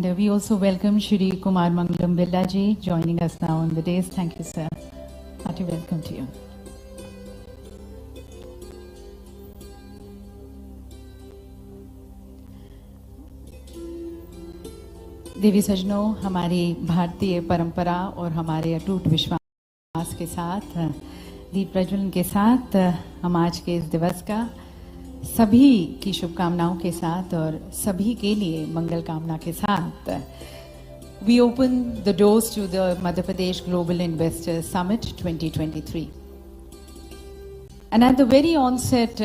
And we also welcome Shri Kumar Mangalam Billa ji joining us now on the dais. Thank you, sir. Hearty welcome to you. देवी सजनों, हमारी भारतीय परंपरा और हमारे अटूट विश्वास के साथ, दीप प्रज्वलन के साथ हम आज के इस दिवस का सभी की शुभकामनाओं के साथ और सभी के लिए मंगल कामना के साथ we open the doors to the Madhya Pradesh Global Investors Summit 2023. And at the very onset,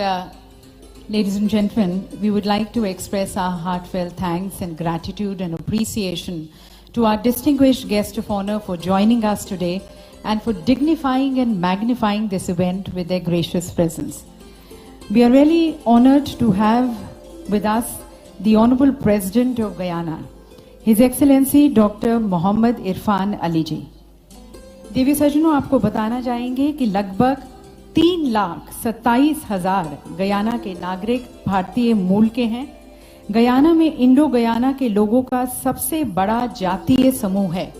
ladies and gentlemen, we would like to express our heartfelt thanks and gratitude and appreciation to our distinguished guest of honor for joining us today and for dignifying and magnifying this event with their gracious presence. We are really honored to have with us the Honorable President of Guyana, His Excellency Dr. Mohammed Irfan Ali जी। देवी सज्जनों, आपको बताना चाहेंगे कि लगभग 3,27,000 Guyana के नागरिक भारतीय मूल के हैं। गयाना में इंडो गयाना के लोगों का सबसे बड़ा जातीय समूह है।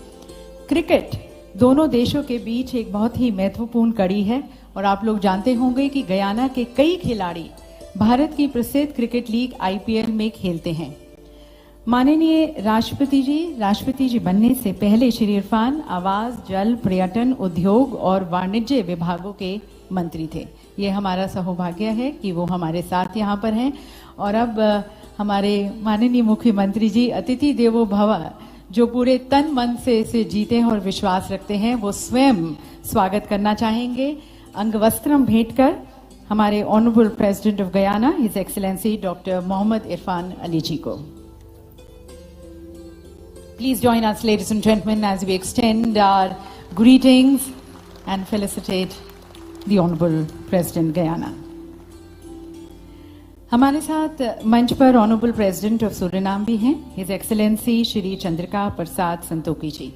क्रिकेट दोनों देशों के बीच एक बहुत ही महत्वपूर्ण कड़ी है और आप लोग जानते होंगे कि गयाना के कई खिलाड़ी भारत की प्रसिद्ध क्रिकेट लीग IPL में खेलते हैं। माननीय राष्ट्रपति जी बनने से पहले श्री इरफान आवास, जल, पर्यटन, उद्योग और वाणिज्य विभागों के मंत्री थे। ये हमारा सौभाग्य है कि वो हमारे साथ यहाँ पर हैं और अब हमारे माननीय मुख्यमंत्री जी अतिथि देवो भव जो पूरे तन मन से इसे जीते हैं और विश्वास रखते हैं, वो स्वयं स्वागत करना चाहेंगे अंगवस्त्रम भेंट कर हमारे honourable president of Guyana his excellency doctor Mohamed Irfaan Ali ji को। Please join us, ladies and gentlemen, as we extend our greetings and felicitate the Honorable President Guyana. हमारे साथ मंच पर ऑनरेबल प्रेसिडेंट ऑफ सूरीनाम भी हैं, his excellency Shri Chandrika Prasad Santokhi जी।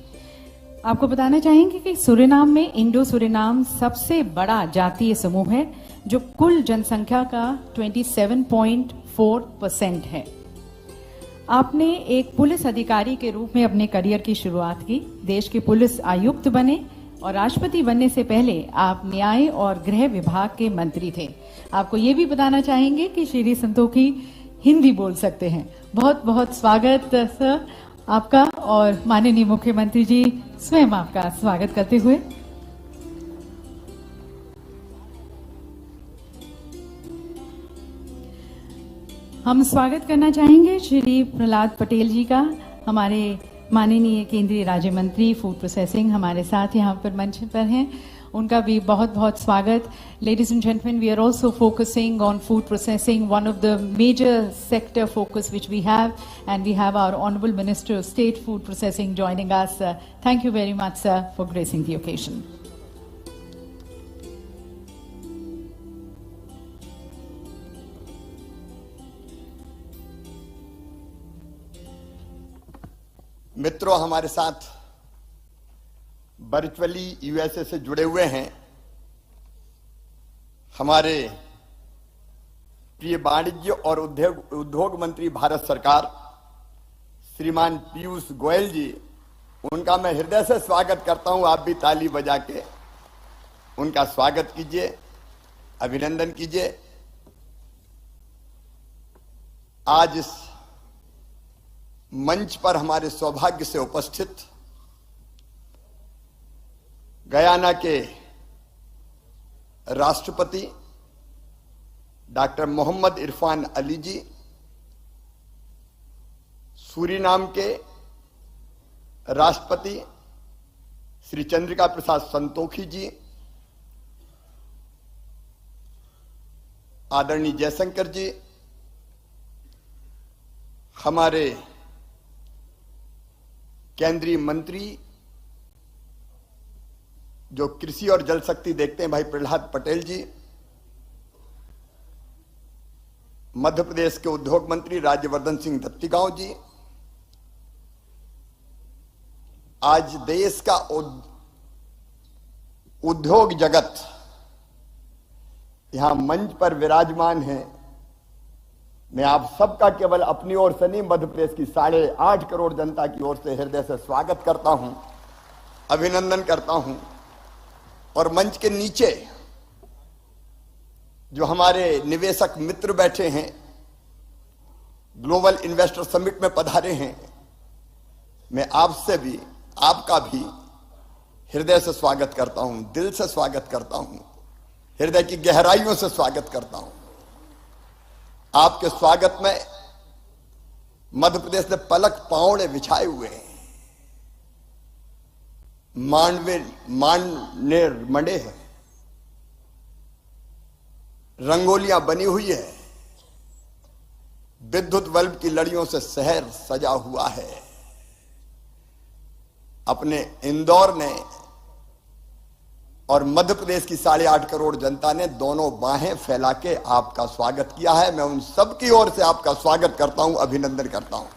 आपको बताना चाहेंगे कि सूरीनाम में इंडो सूरीनाम सबसे बड़ा जातीय समूह है जो कुल जनसंख्या का 27.4% है। आपने एक पुलिस अधिकारी के रूप में अपने करियर की शुरुआत की, देश के पुलिस आयुक्त बने और राष्ट्रपति बनने से पहले आप न्याय और गृह विभाग के मंत्री थे। आपको ये भी बताना चाहेंगे कि श्री संतोखी हिंदी बोल सकते हैं। बहुत बहुत स्वागत सर आपका और माननीय मुख्यमंत्री जी स्वयं आपका स्वागत करते हुए। हम स्वागत करना चाहेंगे श्री प्रहलाद पटेल जी का, हमारे माननीय केंद्रीय राज्य मंत्री फूड प्रोसेसिंग हमारे साथ यहाँ पर मंच पर हैं, उनका भी बहुत बहुत स्वागत। Ladies and gentleman, we are also focusing on food processing, one of the major sector focus which we have, and we have our honourable minister of state food processing joining us. Thank you very much sir for gracing the occasion. मित्रों, हमारे साथ virtually USA से जुड़े हुए हैं हमारे प्रिय वाणिज्य और उद्योग मंत्री भारत सरकार श्रीमान पीयूष गोयल जी। उनका मैं हृदय से स्वागत करता हूं। आप भी ताली बजा के उनका स्वागत कीजिए, अभिनंदन कीजिए। आज इस मंच पर हमारे सौभाग्य से उपस्थित गयाना के राष्ट्रपति डॉक्टर मोहम्मद इरफान अली जी, सूरीनाम के राष्ट्रपति श्री चंद्रिका प्रसाद संतोखी जी, आदरणीय जयशंकर जी, हमारे केंद्रीय मंत्री जो कृषि और जल शक्ति देखते हैं भाई प्रहलाद पटेल जी, मध्य प्रदेश के उद्योग मंत्री राज्यवर्धन सिंह दत्तीगांव जी। आज देश का उद्योग जगत यहां मंच पर विराजमान है। मैं आप सबका केवल अपनी ओर से नहीं, मध्य प्रदेश की 8.5 करोड़ जनता की ओर से हृदय से स्वागत करता हूं, अभिनंदन करता हूं। और मंच के नीचे जो हमारे निवेशक मित्र बैठे हैं, ग्लोबल इन्वेस्टर समिट में पधारे हैं, मैं आपसे भी, आपका भी हृदय से स्वागत करता हूं, दिल से स्वागत करता हूं, हृदय की गहराइयों से स्वागत करता हूं। आपके स्वागत में मध्य प्रदेश ने पलक पावड़े बिछाए हुए हैं, मांडने मंडे हैं, रंगोलियां बनी हुई है, विद्युत बल्ब की लड़ियों से शहर सजा हुआ है। अपने इंदौर ने और मध्य प्रदेश की 8.5 करोड़ जनता ने दोनों बाहें फैला के आपका स्वागत किया है। मैं उन सब की ओर से आपका स्वागत करता हूं, अभिनंदन करता हूं।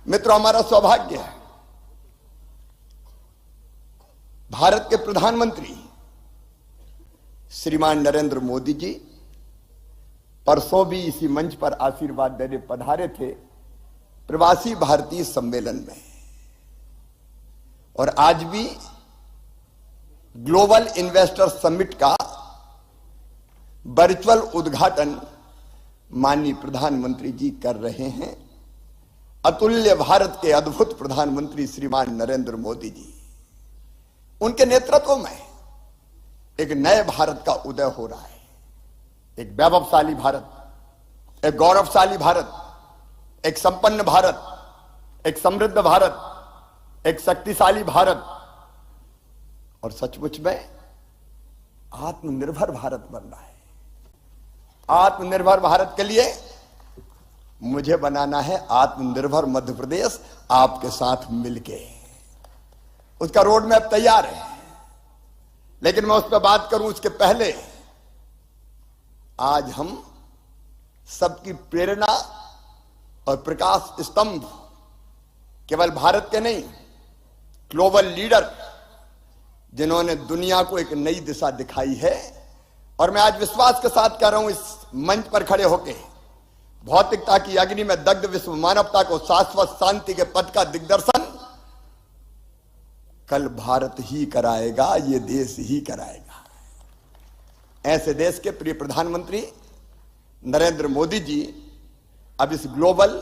मित्रों, हमारा सौभाग्य है, भारत के प्रधानमंत्री श्रीमान नरेंद्र मोदी जी परसों भी इसी मंच पर आशीर्वाद देने पधारे थे प्रवासी भारतीय सम्मेलन में, और आज भी ग्लोबल इन्वेस्टर समिट का वर्चुअल उद्घाटन माननीय प्रधानमंत्री जी कर रहे हैं। अतुल्य भारत के अद्भुत प्रधानमंत्री श्रीमान नरेंद्र मोदी जी, उनके नेतृत्व में एक नए भारत का उदय हो रहा है। एक वैभवशाली भारत, एक गौरवशाली भारत, एक संपन्न भारत, एक समृद्ध भारत, एक शक्तिशाली भारत, और सचमुच में आत्मनिर्भर भारत बन रहा है। आत्मनिर्भर भारत के लिए मुझे बनाना है आत्मनिर्भर मध्य प्रदेश, आपके साथ मिलके। उसका रोड मैप तैयार है, लेकिन मैं उस पर बात करूं उसके पहले आज हम सबकी प्रेरणा और प्रकाश स्तंभ केवल भारत के नहीं, ग्लोबल लीडर जिन्होंने दुनिया को एक नई दिशा दिखाई है। और मैं आज विश्वास के साथ कह रहा हूं, इस मंच पर खड़े होकर, भौतिकता की अग्नि में दग्ध विश्व मानवता को शाश्वत शांति के पथ का दिग्दर्शन कल भारत ही कराएगा, ये देश ही कराएगा। ऐसे देश के प्रिय प्रधानमंत्री नरेंद्र मोदी जी अब इस ग्लोबल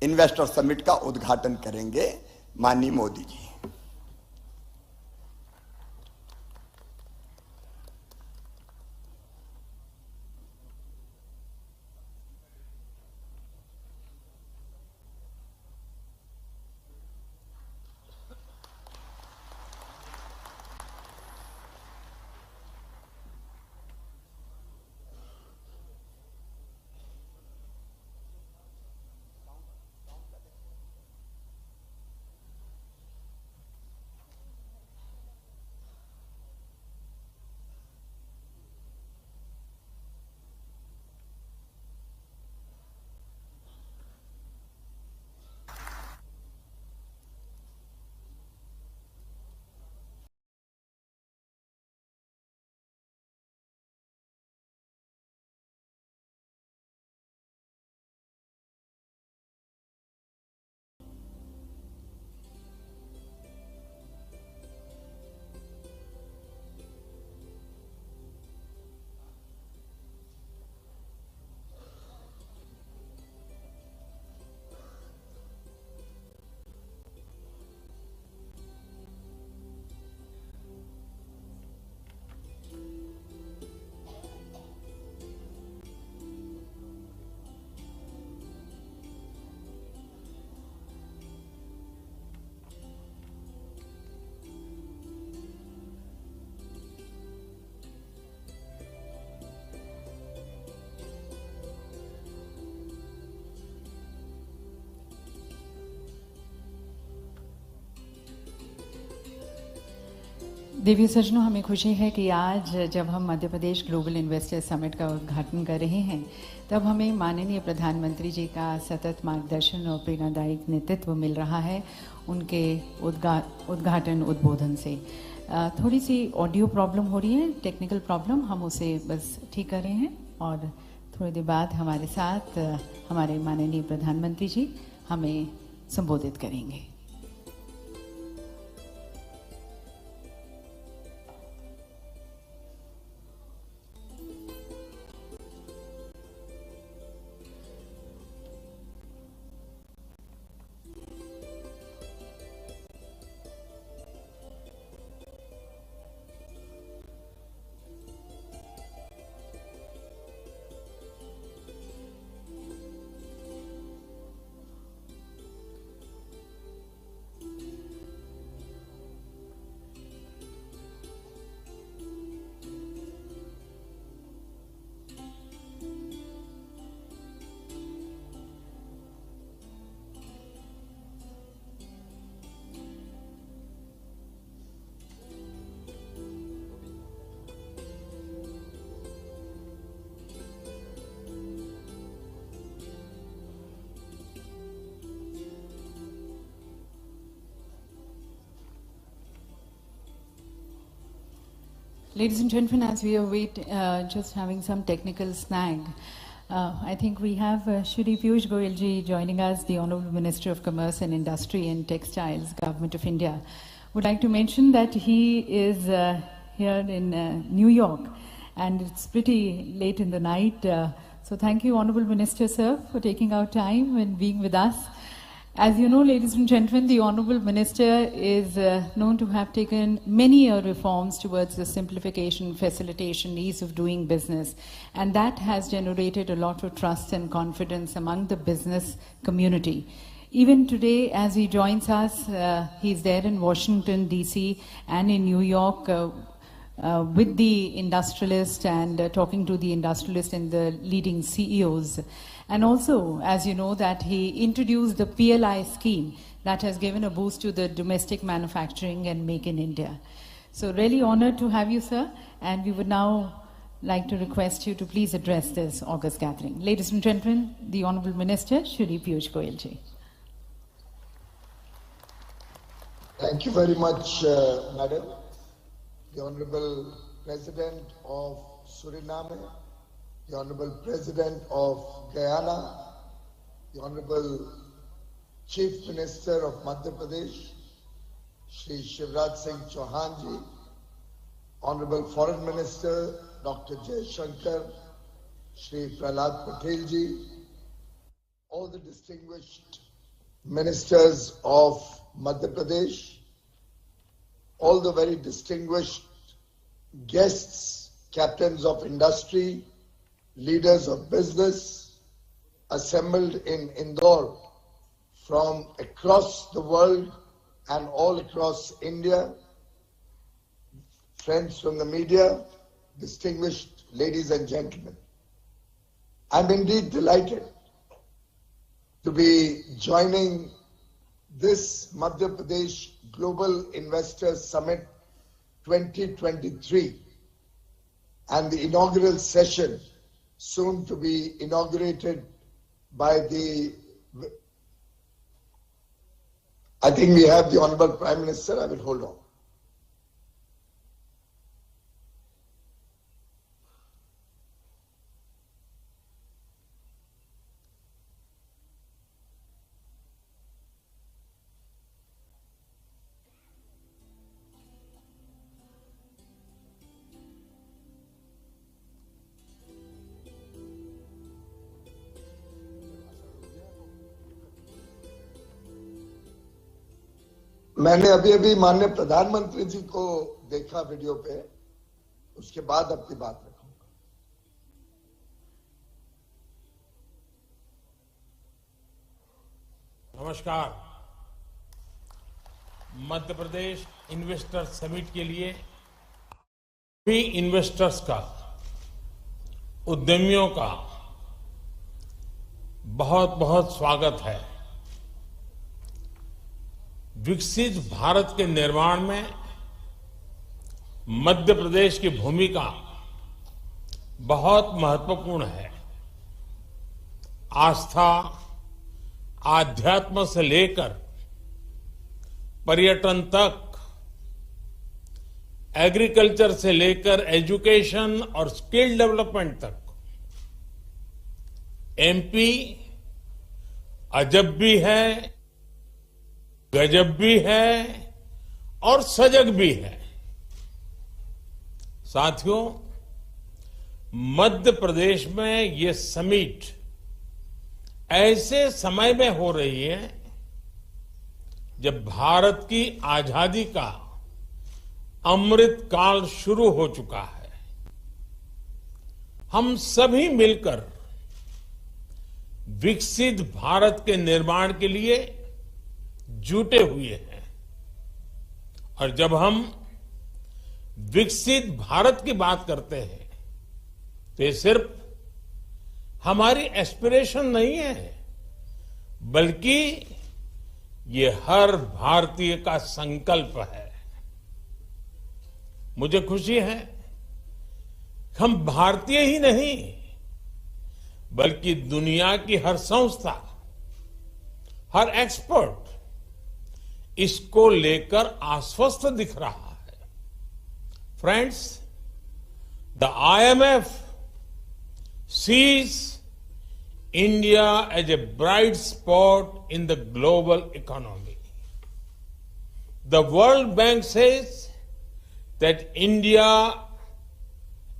इन्वेस्टर समिट का उद्घाटन करेंगे। माननीय मोदी जी। देवी सज्जनों, हमें खुशी है कि आज जब हम Madhya Pradesh global investor summit का उद्घाटन कर रहे हैं, तब हमें माननीय प्रधानमंत्री जी का सतत मार्गदर्शन और प्रेरणादायक नेतृत्व मिल रहा है उनके उद्घाटन उद्बोधन से। थोड़ी सी ऑडियो प्रॉब्लम हो रही है, टेक्निकल प्रॉब्लम, हम उसे बस ठीक कर रहे हैं और थोड़ी देर बाद हमारे साथ हमारे माननीय प्रधानमंत्री जी हमें संबोधित करेंगे। Ladies and gentlemen, as we are just having some technical snag, I think we have Shri Piyush Goyal ji joining us, the Honorable Minister of Commerce and Industry and Textiles, Government of India. Would like to mention that he is here in New York, and it's pretty late in the night. So thank you, Honorable Minister, sir, for taking out time and being with us. As you know, ladies and gentlemen, the Honorable Minister is known to have taken many reforms towards the simplification, facilitation, ease of doing business. And that has generated a lot of trust and confidence among the business community. Even today, as he joins us, he's there in Washington, D.C. and in New York with the industrialists and talking to the industrialists and the leading CEOs. And also, as you know, that he introduced the PLI scheme that has given a boost to the domestic manufacturing and Make in India. So really honored to have you, sir. And we would now like to request you to please address this August gathering. Ladies and gentlemen, the Honorable Minister, Shri Piyush Goyal ji. Thank you very much, Madam. The Honorable President of Suriname, the Honorable President of Guyana, the Honorable Chief Minister of Madhya Pradesh, Shri Shivraj Singh Chauhan ji, Honorable Foreign Minister Dr. Jay Shankar, Shri Prahlad Patel ji, all the distinguished ministers of Madhya Pradesh, all the very distinguished guests, captains of industry, leaders of business assembled in Indore from across the world and all across India, friends from the media, distinguished ladies and gentlemen. I'm indeed delighted to be joining this Madhya Pradesh Global Investors Summit 2023 and the inaugural session soon to be inaugurated by I think we have the Honorable Prime Minister. I will hold on. मैंने अभी माननीय प्रधानमंत्री जी को देखा video पे, उसके बाद अपनी बात रखूंगा। नमस्कार। मध्य प्रदेश इन्वेस्टर समिट के लिए भी इन्वेस्टर्स का, उद्यमियों का बहुत बहुत स्वागत है। विकसित भारत के निर्माण में मध्य प्रदेश की भूमिका बहुत महत्वपूर्ण है। आस्था, आध्यात्म से लेकर पर्यटन तक, एग्रीकल्चर से लेकर एजुकेशन और स्किल डेवलपमेंट तक एमपी अजब भी है, गजब भी है और सजग भी है। साथियों, मध्य प्रदेश में ये समिट ऐसे समय में हो रही है जब भारत की आजादी का अमृत काल शुरू हो चुका है। हम सभी मिलकर विकसित भारत के निर्माण के लिए जुटे हुए हैं और जब हम विकसित भारत की बात करते हैं तो ये सिर्फ हमारी एस्पिरेशन नहीं है, बल्कि ये हर भारतीय का संकल्प है। मुझे खुशी है हम भारतीय ही नहीं बल्कि दुनिया की हर संस्था, हर एक्सपर्ट इसको लेकर आश्वस्त दिख रहा है। Friends, the IMF sees India as a bright spot in the global economy. The World Bank says that India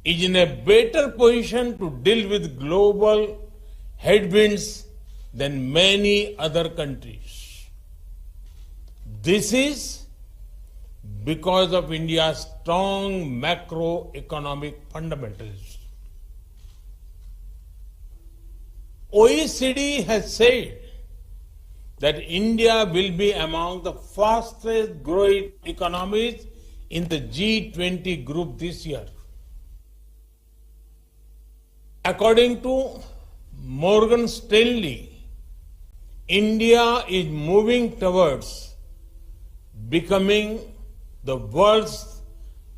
is in a better position to deal with global headwinds than many other countries. This is because of India's strong macroeconomic fundamentals. OECD has said that India will be among the fastest growing economies in the G20 group this year. According to Morgan Stanley, India is moving towards becoming the world's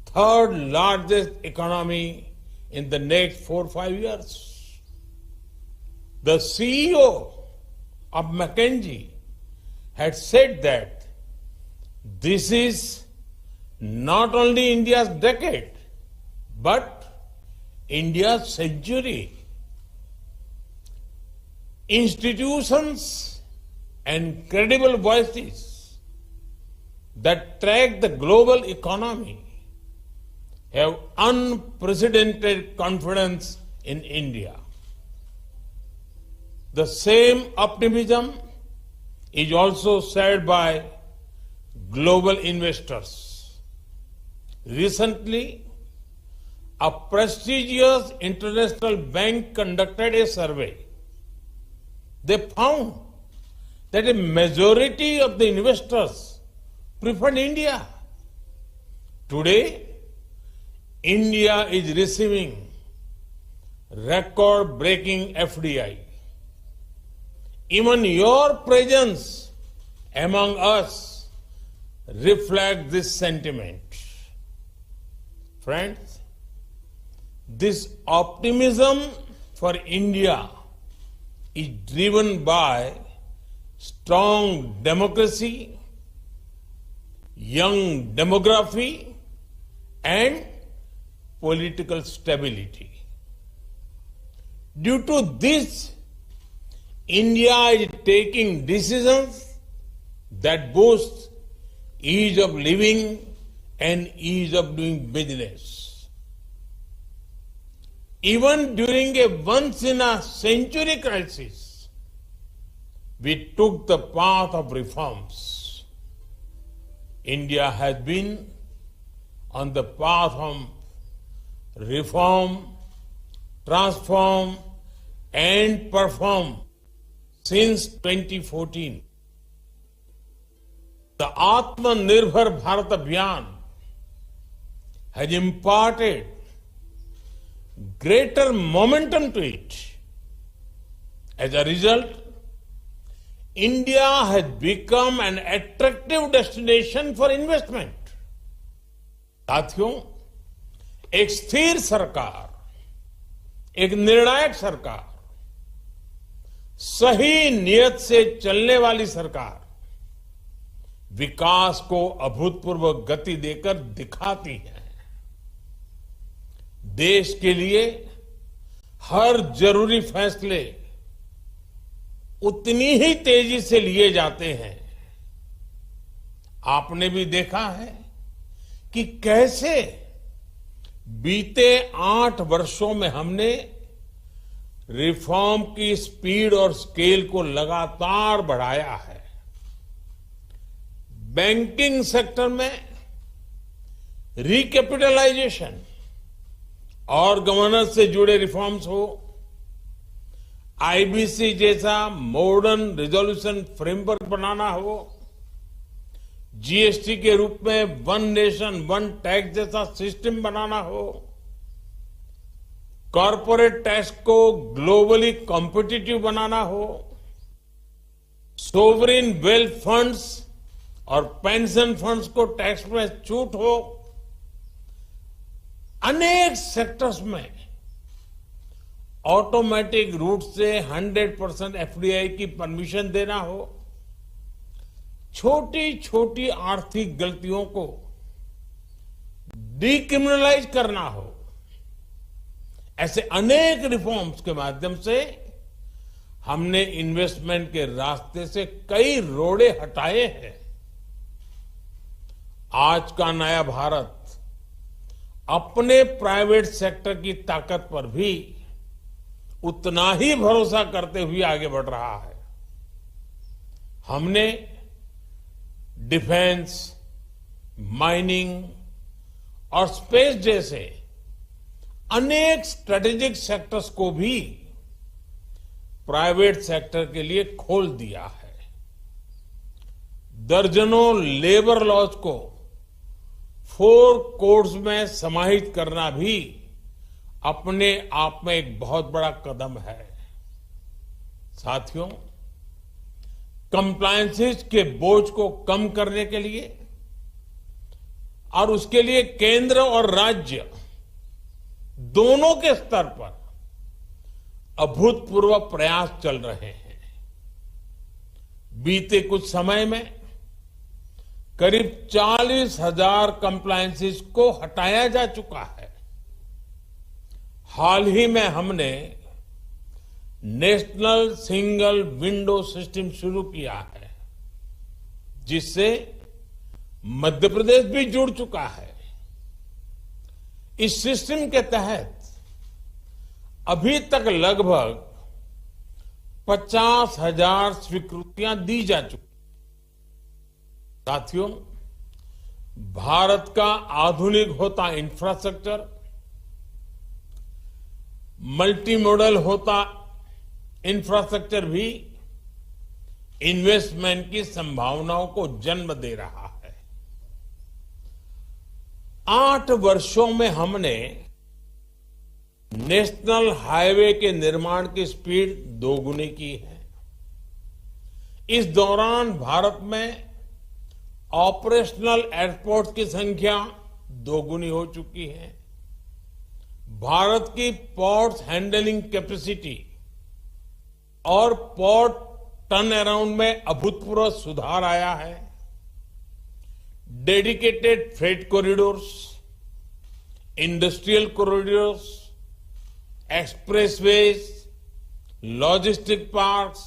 third largest economy in the next 4 or 5 years. The CEO of McKinsey had said that this is not only India's decade, but India's century. Institutions and credible voices that track the global economy have unprecedented confidence in India. The same optimism is also shared by global investors. Recently, a prestigious international bank conducted a survey. They found that a majority of the investors preferred India. Today, India is receiving record-breaking FDI. Even your presence among us reflects this sentiment. Friends, this optimism for India is driven by strong democracy, young demography, and political stability. Due to this, India is taking decisions that boost ease of living and ease of doing business. Even during a once-in-a-century crisis, we took the path of reforms. India has been on the path of reform, transform, and perform since 2014. The Atmanirbhar Bharat Abhiyan has imparted greater momentum to it. As a result, India has become an attractive destination for investment. साथियों, एक स्थिर सरकार, एक निर्णायक सरकार, सही नियत से चलने वाली सरकार विकास को अभूतपूर्व गति देकर दिखाती है। देश के लिए हर जरूरी फैसले उतनी ही तेजी से लिए जाते हैं। आपने भी देखा है कि कैसे बीते 8 वर्षों में हमने रिफॉर्म की स्पीड और स्केल को लगातार बढ़ाया है। बैंकिंग सेक्टर में रिकैपिटलाइजेशन और गवर्नेंस से जुड़े रिफॉर्म्स हो, आईबीसी जैसा मॉडर्न रिजोल्यूशन फ्रेमवर्क बनाना हो, जीएसटी के रूप में वन नेशन वन टैक्स जैसा सिस्टम बनाना हो, कॉरपोरेट टैक्स को ग्लोबली कॉम्पिटिटिव बनाना हो, सोवरिन वेल्थ फंड्स और पेंशन फंड्स को टैक्स में छूट हो, अनेक सेक्टर्स में ऑटोमेटिक रूट से 100% एफडीआई की परमिशन देना हो, छोटी छोटी आर्थिक गलतियों को डीक्रिमिनलाइज करना हो, ऐसे अनेक रिफॉर्म्स के माध्यम से हमने इन्वेस्टमेंट के रास्ते से कई रोड़े हटाए हैं। आज का नया भारत अपने प्राइवेट सेक्टर की ताकत पर भी उतना ही भरोसा करते हुए आगे बढ़ रहा है। हमने डिफेंस, माइनिंग और स्पेस जैसे अनेक स्ट्रेटेजिक सेक्टर्स को भी प्राइवेट सेक्टर के लिए खोल दिया है। दर्जनों लेबर लॉज को 4 कोड्स में समाहित करना भी अपने आप में एक बहुत बड़ा कदम है। साथियों, कंप्लायंसेस के बोझ को कम करने के लिए और उसके लिए केंद्र और राज्य दोनों के स्तर पर अभूतपूर्व प्रयास चल रहे हैं। बीते कुछ समय में करीब 40,000 कंप्लायंसेस को हटाया जा चुका है। हाल ही में हमने नेशनल सिंगल विंडो सिस्टम शुरू किया है, जिससे मध्य प्रदेश भी जुड़ चुका है। इस सिस्टम के तहत अभी तक लगभग 50,000 स्वीकृतियां दी जा चुकी। साथियों, भारत का आधुनिक होता इंफ्रास्ट्रक्चर, मल्टी मॉडल होता इंफ्रास्ट्रक्चर भी इन्वेस्टमेंट की संभावनाओं को जन्म दे रहा है। 8 वर्षों में हमने नेशनल हाईवे के निर्माण की स्पीड दोगुनी की है। इस दौरान भारत में ऑपरेशनल एयरपोर्ट की संख्या दोगुनी हो चुकी है। भारत की पोर्ट्स हैंडलिंग कैपेसिटी और पोर्ट टर्न अराउंड में अभूतपूर्व सुधार आया है। Dedicated freight corridors, industrial corridors, expressways, logistic parks,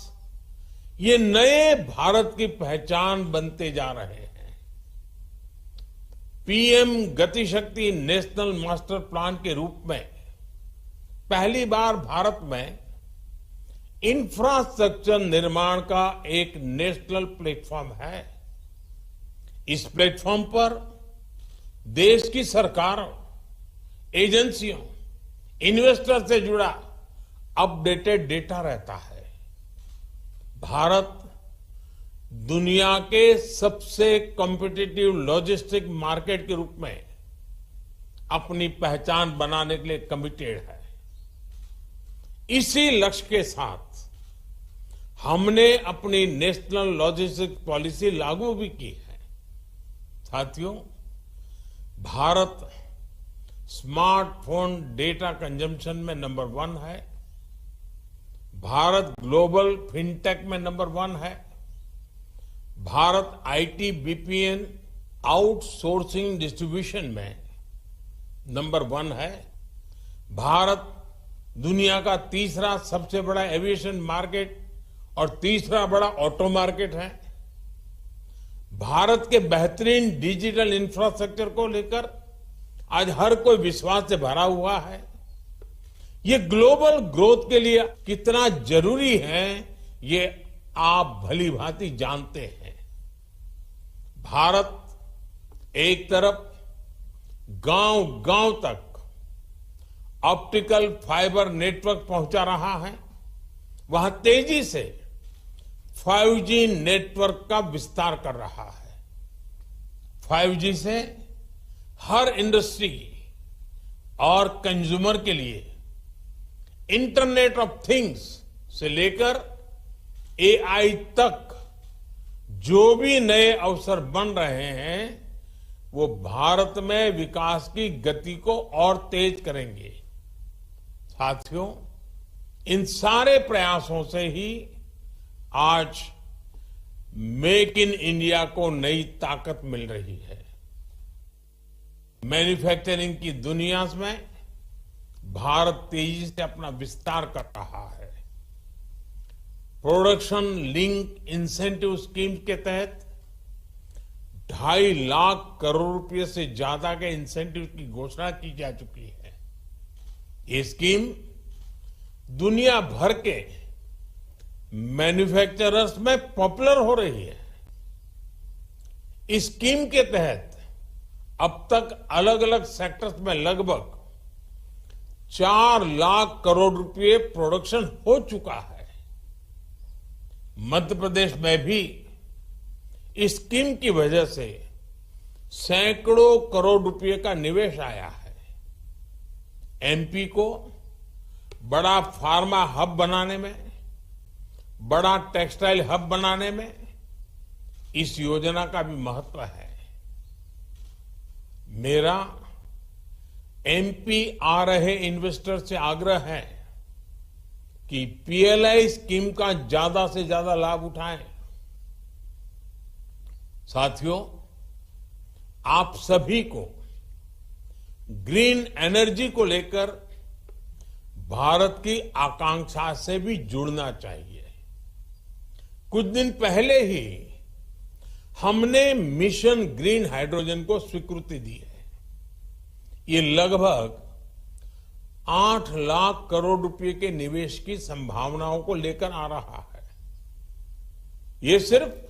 ये नए भारत की पहचान बनते जा रहे हैं। पीएम गति शक्ति नेशनल मास्टर प्लान के रूप में पहली बार भारत में इंफ्रास्ट्रक्चर निर्माण का एक नेशनल प्लेटफॉर्म है। इस प्लेटफॉर्म पर देश की सरकारों, एजेंसियों, इन्वेस्टर से जुड़ा अपडेटेड डेटा रहता है। भारत दुनिया के सबसे कॉम्पिटिटिव लॉजिस्टिक मार्केट के रूप में अपनी पहचान बनाने के लिए कमिटेड है। इसी लक्ष्य के साथ हमने अपनी नेशनल लॉजिस्टिक पॉलिसी लागू भी की है। साथियों, भारत स्मार्टफोन डेटा कंजम्पशन में नंबर 1 है। भारत ग्लोबल फिनटेक में नंबर 1 है। Bharat IT BPN outsourcing distribution में नंबर 1 है। भारत दुनिया का तीसरा सबसे बड़ा एविएशन मार्केट और तीसरा बड़ा ऑटो मार्केट है। भारत के बेहतरीन डिजिटल इंफ्रास्ट्रक्चर को लेकर आज हर कोई विश्वास से भरा हुआ है। ये ग्लोबल ग्रोथ के लिए कितना जरूरी है, ये आप भली भांति जानते हैं। भारत एक तरफ गांव गांव तक ऑप्टिकल फाइबर नेटवर्क पहुंचा रहा है, वहां तेजी से 5G नेटवर्क का विस्तार कर रहा है। 5G से हर इंडस्ट्री और कंज्यूमर के लिए इंटरनेट ऑफ थिंग्स से लेकर AI तक जो भी नए अवसर बन रहे हैं, वो भारत में विकास की गति को और तेज करेंगे। साथियों, इन सारे प्रयासों से ही आज मेक इन इंडिया को नई ताकत मिल रही है। मैन्युफैक्चरिंग की दुनिया में भारत तेजी से अपना विस्तार कर रहा है। प्रोडक्शन लिंक इंसेंटिव स्कीम के तहत 2.5 लाख करोड़ रुपए से ज्यादा के इंसेंटिव की घोषणा की जा चुकी है। ये स्कीम दुनिया भर के मैन्युफैक्चरर्स में पॉपुलर हो रही है। इस स्कीम के तहत अब तक अलग अलग सेक्टर्स में लगभग 4 लाख करोड़ रुपए प्रोडक्शन हो चुका है। मध्य प्रदेश में भी इस स्कीम की वजह से सैकड़ों करोड़ रुपए का निवेश आया है। MP को बड़ा फार्मा हब बनाने में, बड़ा टेक्सटाइल हब बनाने में इस योजना का भी महत्व है। मेरा MP आ रहे इन्वेस्टर से आग्रह है कि PLI स्कीम का ज्यादा से ज्यादा लाभ उठाएं। साथियों, आप सभी को ग्रीन एनर्जी को लेकर भारत की आकांक्षा से भी जुड़ना चाहिए। कुछ दिन पहले ही हमने मिशन ग्रीन हाइड्रोजन को स्वीकृति दी है। ये लगभग 8 लाख करोड़ रुपए के निवेश की संभावनाओं को लेकर आ रहा है। ये सिर्फ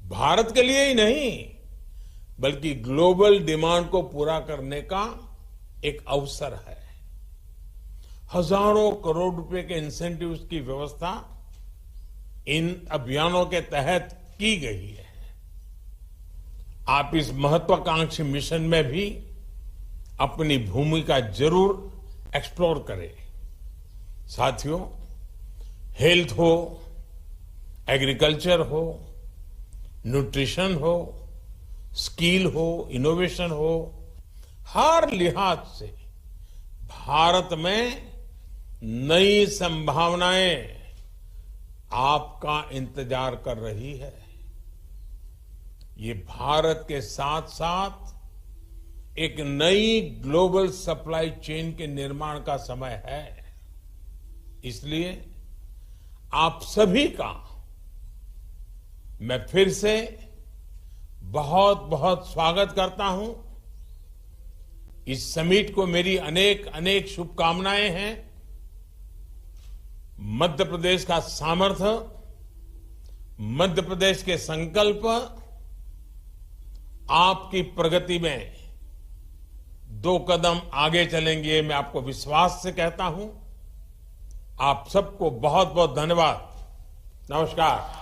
भारत के लिए ही नहीं, बल्कि ग्लोबल डिमांड को पूरा करने का एक अवसर है। हजारों करोड़ रुपए के इंसेंटिव्स की व्यवस्था इन अभियानों के तहत की गई है। आप इस महत्वाकांक्षी मिशन में भी अपनी भूमिका जरूर एक्सप्लोर करें। साथियों, हेल्थ हो, एग्रीकल्चर हो, न्यूट्रिशन हो, स्किल हो, इनोवेशन हो, हर लिहाज से भारत में नई संभावनाएं आपका इंतजार कर रही है। ये भारत के साथ साथ एक नई ग्लोबल सप्लाई चेन के निर्माण का समय है। इसलिए आप सभी का मैं फिर से बहुत बहुत स्वागत करता हूं। इस समिट को मेरी अनेक अनेक शुभकामनाएं हैं। मध्य प्रदेश का सामर्थ्य, मध्य प्रदेश के संकल्प आपकी प्रगति में 2 कदम आगे चलेंगे, मैं आपको विश्वास से कहता हूं। आप सबको बहुत बहुत धन्यवाद। नमस्कार।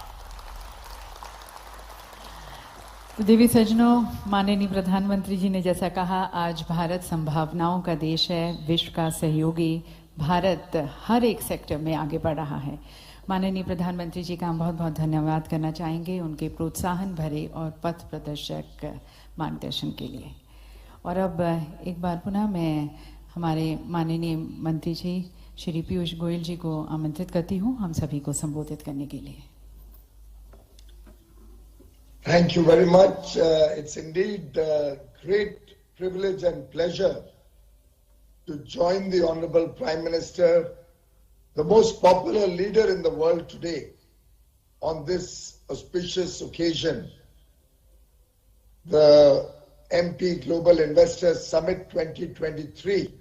देवी सज्जनों, माननीय प्रधानमंत्री जी ने जैसा कहा, आज भारत संभावनाओं का देश है, विश्व का सहयोगी। भारत हर एक सेक्टर में आगे बढ़ रहा है। माननीय प्रधानमंत्री जी का हम बहुत बहुत धन्यवाद करना चाहेंगे उनके प्रोत्साहन भरे और पथ प्रदर्शक मार्गदर्शन के लिए। और अब एक बार पुनः मैं हमारे माननीय मंत्री जी श्री पीयूष गोयल जी को आमंत्रित करती हूं हम सभी को संबोधित करने के लिए। Thank you very much. It's indeed a great privilege and pleasure to join the Honorable Prime Minister, the most popular leader in the world today, on this auspicious occasion, the MP Global Investors Summit 2023,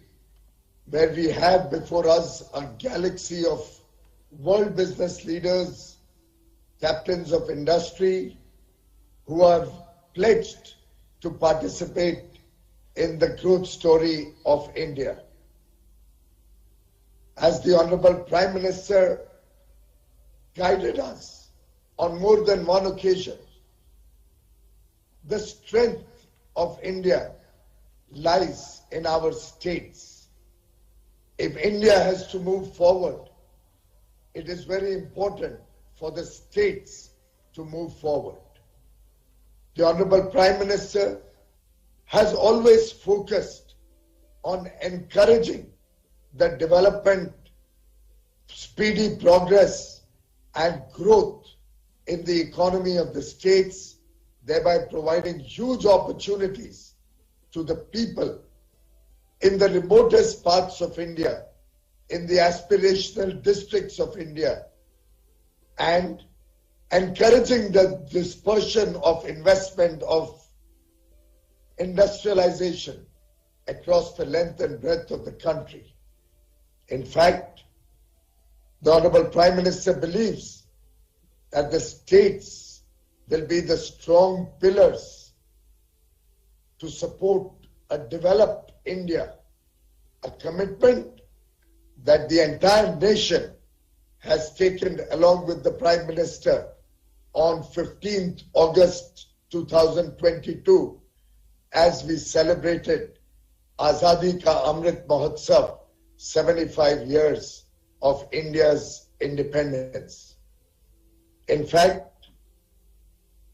where we have before us a galaxy of world business leaders, captains of industry, who have pledged to participate in the growth story of India. As the Honorable Prime Minister guided us on more than one occasion, the strength of India lies in our states. If India has to move forward, it is very important for the states to move forward. The Honorable Prime Minister has always focused on encouraging the development, speedy progress and growth in the economy of the states, thereby providing huge opportunities to the people in the remotest parts of India, in the aspirational districts of India, and encouraging the dispersion of investment, of industrialization across the length and breadth of the country. In fact, the Honorable Prime Minister believes that the states will be the strong pillars to support a developed India, a commitment that the entire nation has taken along with the Prime Minister on 15th August 2022 as we celebrated Azadi Ka Amrit Mahotsav, 75 years of India's independence. In fact,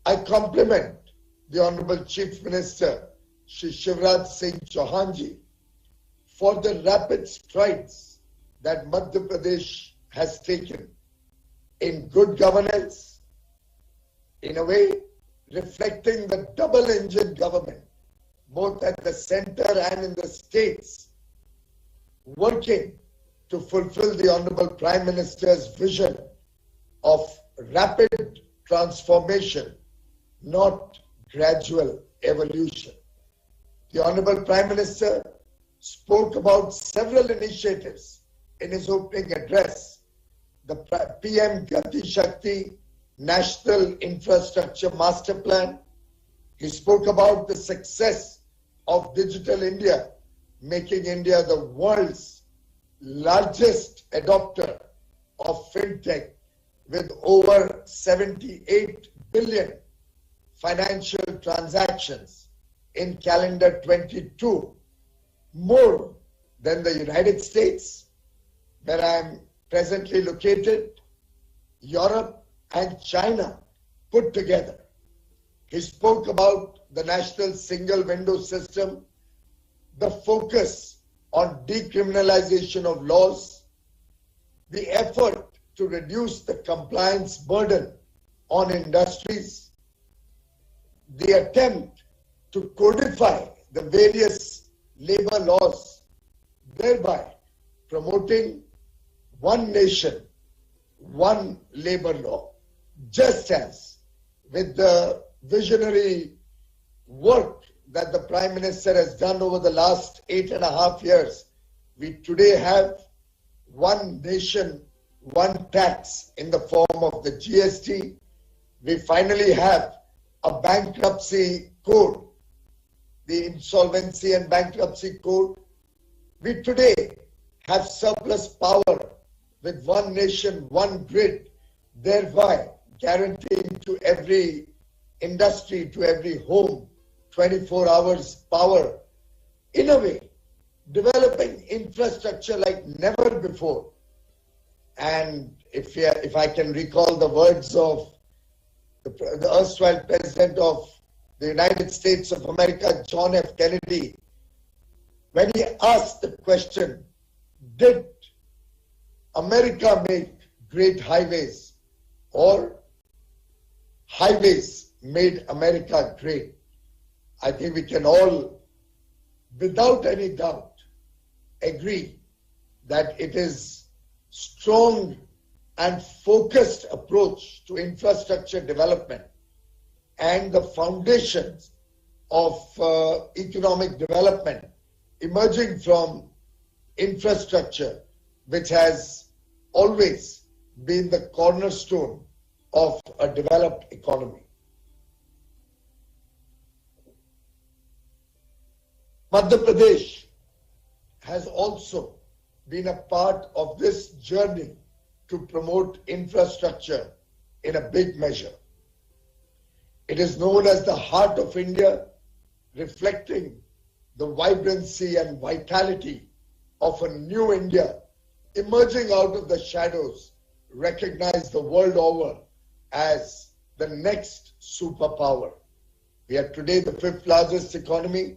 I compliment the Honorable Chief Minister, Shri Shivraj Singh Chauhan ji, for the rapid strides that Madhya Pradesh has taken in good governance, in a way reflecting the double-engine government, both at the center and in the states, working to fulfill the Honorable Prime Minister's vision of rapid transformation, not gradual evolution. The Honorable Prime Minister spoke about several initiatives in his opening address. The PM Gati Shakti National Infrastructure Master Plan. He spoke about the success of Digital India, making India the world's largest adopter of fintech with over 78 billion financial transactions in calendar 22, more than the United States, where I am presently located, Europe and China put together. He spoke about the National Single Window System, the focus on decriminalization of laws, the effort to reduce the compliance burden on industries, the attempt to codify the various labor laws, thereby promoting one nation, one labor law, just as with the visionary work that the Prime Minister has done over the last 8.5 years. We today have one nation, one tax in the form of the GST. We finally have a bankruptcy code, the Insolvency and Bankruptcy Code. We today have surplus power with one nation, one grid, thereby guaranteeing to every industry, to every home, 24 hours power. In a way, developing infrastructure like never before. And if I can recall the words of the erstwhile President of the United States of America, John F. Kennedy, when he asked the question, did America make great highways or highways made America great? I think we can all, without any doubt, agree that it is strong and focused approach to infrastructure development and the foundations of economic development emerging from infrastructure, which has always been the cornerstone of a developed economy. Madhya Pradesh has also been a part of this journey to promote infrastructure in a big measure. It is known as the heart of India, reflecting the vibrancy and vitality of a new India emerging out of the shadows, recognized the world over as the next superpower. We are today the 5th largest economy,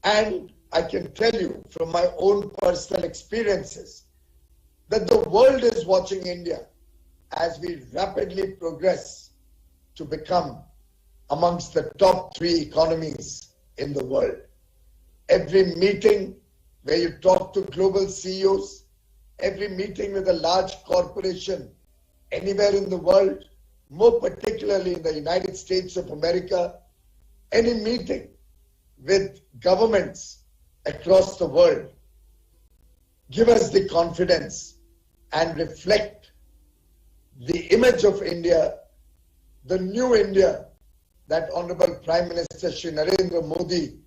and I can tell you from my own personal experiences that the world is watching India as we rapidly progress to become amongst the top 3 economies in the world. Every meeting where you talk to global CEOs, every meeting with a large corporation anywhere in the world, more particularly in the United States of America, any meeting with governments across the world, give us the confidence and reflect the image of India, the new India that Honorable Prime Minister Shri Narendra Modi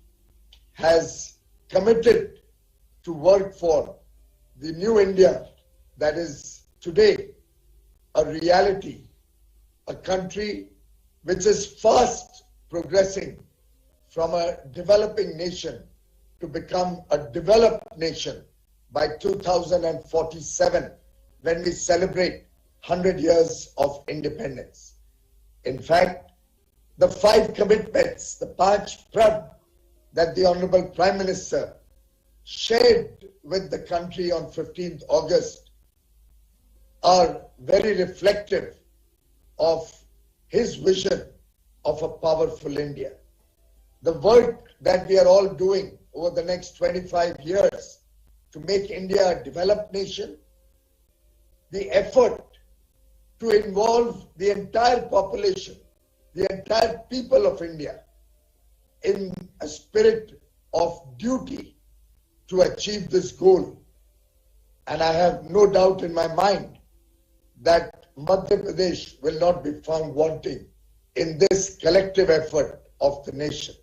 has committed to work for, the new India that is today a reality, a country which is fast progressing from a developing nation to become a developed nation by 2047, when we celebrate 100 years of independence. In fact, the 5 commitments, the Panch Prab that the Honorable Prime Minister shared with the country on 15th August are very reflective of his vision of a powerful India. The work that we are all doing over the next 25 years to make India a developed nation, the effort to involve the entire population, the entire people of India in a spirit of duty to achieve this goal. And I have no doubt in my mind that Madhya Pradesh will not be found wanting in this collective effort of the nation.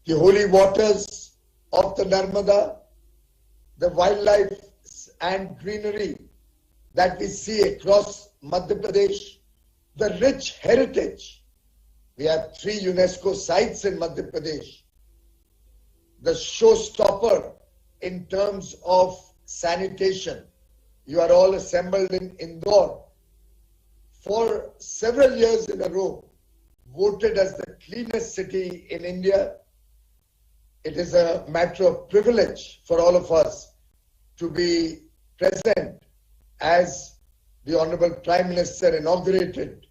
The holy waters of the Narmada, the wildlife and greenery that we see across Madhya Pradesh, the rich heritage. We have 3 UNESCO sites in Madhya Pradesh. The showstopper in terms of sanitation. You are all assembled in Indore. For several years in a row, voted as the cleanest city in India. It is a matter of privilege for all of us to be present as the Honorable Prime Minister inaugurated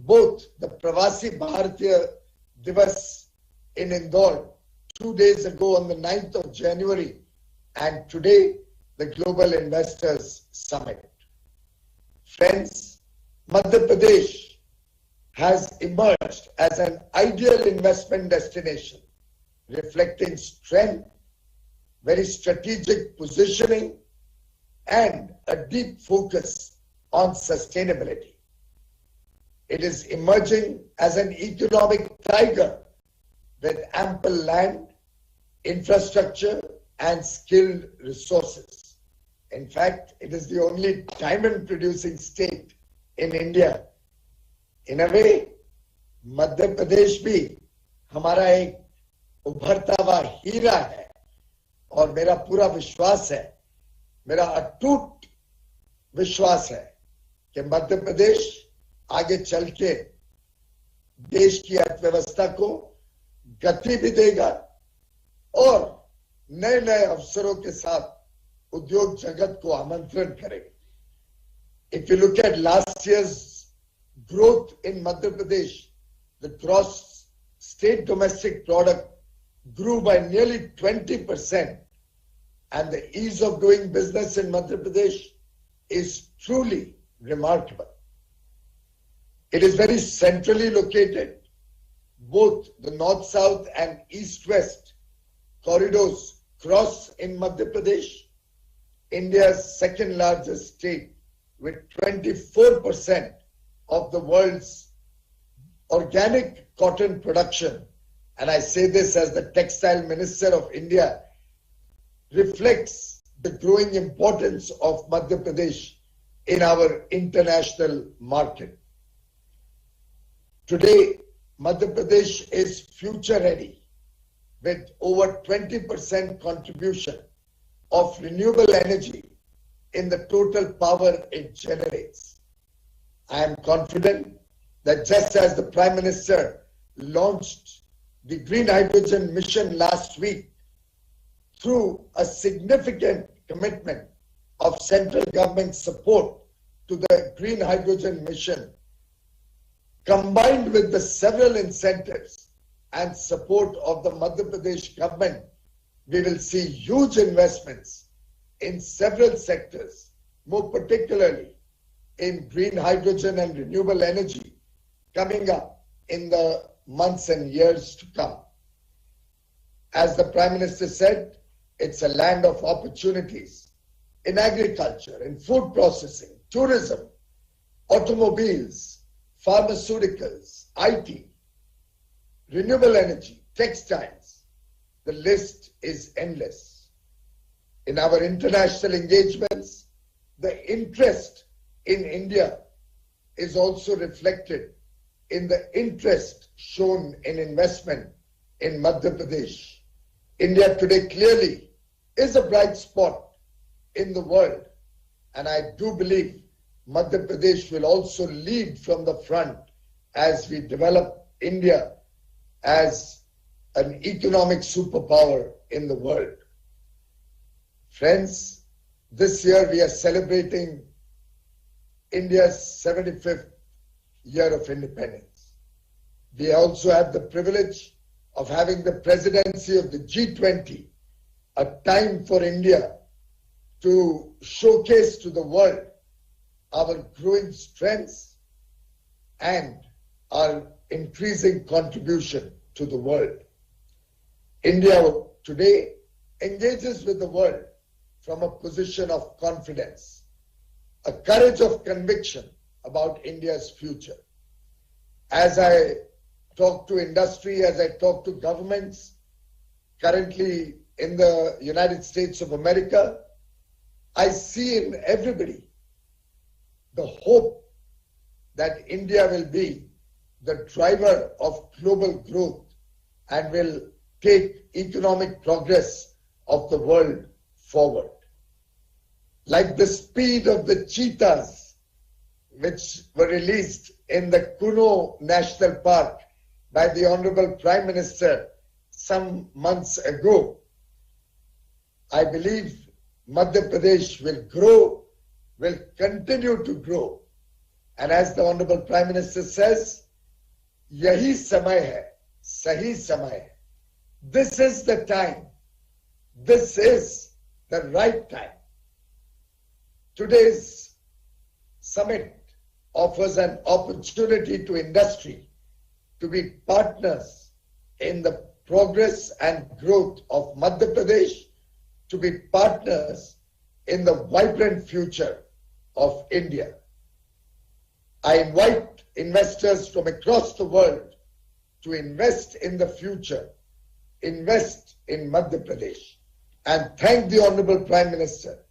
both the Pravasi Bharatiya Divas in Indore 2 days ago on the 9th of January, and today the Global Investors Summit. Friends, Madhya Pradesh has emerged as an ideal investment destination, reflecting strength, very strategic positioning, and a deep focus on sustainability. It is emerging as an economic tiger with ample land, infrastructure, and skilled resources. In fact, it is the only diamond-producing state in India. In a way, Madhya Pradesh भी हमारा एक उभरता हुआ हीरा है, और मेरा पूरा विश्वास है, मेरा अटूट विश्वास है कि मध्य प्रदेश आगे चल के देश की अर्थव्यवस्था को गति भी देगा और नए नए अवसरों के साथ उद्योग जगत को आमंत्रण करेगा. If you look at last year's growth in Madhya Pradesh, the gross state domestic product grew by nearly 20%, and the ease of doing business in Madhya Pradesh is truly remarkable. It is very centrally located. Both the north-south and east-west corridors cross in Madhya Pradesh, India's second largest state, with 24% of the world's organic cotton production. And I say this as the Textile Minister of India, reflects the growing importance of Madhya Pradesh in our international market. Today, Madhya Pradesh is future ready with over 20% contribution of renewable energy in the total power it generates. I am confident that just as the Prime Minister launched the Green Hydrogen Mission last week through a significant commitment of central government support to the Green Hydrogen Mission, combined with the several incentives and support of the Madhya Pradesh government, we will see huge investments in several sectors, more particularly in green hydrogen and renewable energy, coming up in the months and years to come. As the Prime Minister said, it's a land of opportunities in agriculture, in food processing, tourism, automobiles, pharmaceuticals, IT, renewable energy, textiles. The list is endless. In our international engagements, the interest in India is also reflected in the interest shown in investment in Madhya Pradesh. India today clearly is a bright spot in the world, and I do believe Madhya Pradesh will also lead from the front as we develop India as an economic superpower in the world. Friends, this year we are celebrating India's 75th year of independence. We also have the privilege of having the presidency of the G20, a time for India to showcase to the world our growing strengths and our increasing contribution to the world. India today engages with the world from a position of confidence, a courage of conviction about India's future. As I talk to industry, as I talk to governments, currently in the United States of America, I see in everybody the hope that India will be the driver of global growth and will take economic progress of the world forward. Like the speed of the cheetahs, which were released in the Kuno National Park by the Honorable Prime Minister some months ago, I believe Madhya Pradesh will grow, will continue to grow. And as the Honorable Prime Minister says, yahi samay hai, sahi samay hai. This is the time. This is the right time. Today's summit offers an opportunity to industry to be partners in the progress and growth of Madhya Pradesh, to be partners in the vibrant future of India. I invite investors from across the world to invest in the future, invest in Madhya Pradesh, and thank the Honorable Prime Minister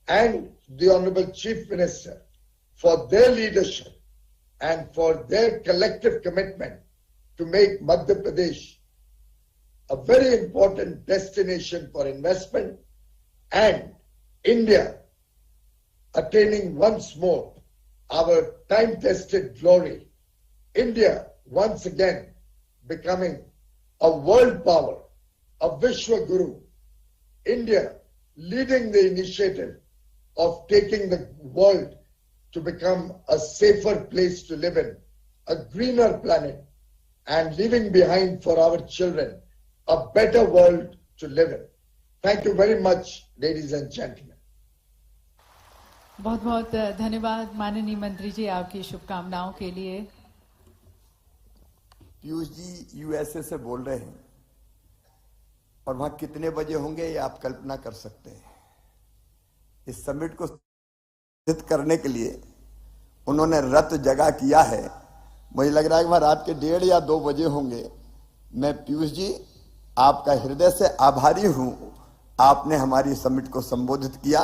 and the Honorable Chief Minister for their leadership and for their collective commitment to make Madhya Pradesh a very important destination for investment and India attaining once more our time-tested glory. India once again becoming a world power, a Vishwa Guru. India leading the initiative of taking the world to become a safer place to live in, a greener planet, and leaving behind for our children a better world to live in. Thank you very much, ladies and gentlemen. बहुत बहुत धन्यवाद माननीय मंत्री जी आपकी शुभकामनाओं के लिए। Piyush ji USA से बोल रहे हैं और वहां कितने बजे होंगे ये आप कल्पना कर सकते हैं। इस समिट को सिद्ध करने के लिए उन्होंने रत जगह किया है। मुझे लग रहा है कि वहां रात के 1:30 या 2 बजे होंगे। मैं पीयूष जी आपका हृदय से आभारी हूं, आपने हमारी समिट को संबोधित किया।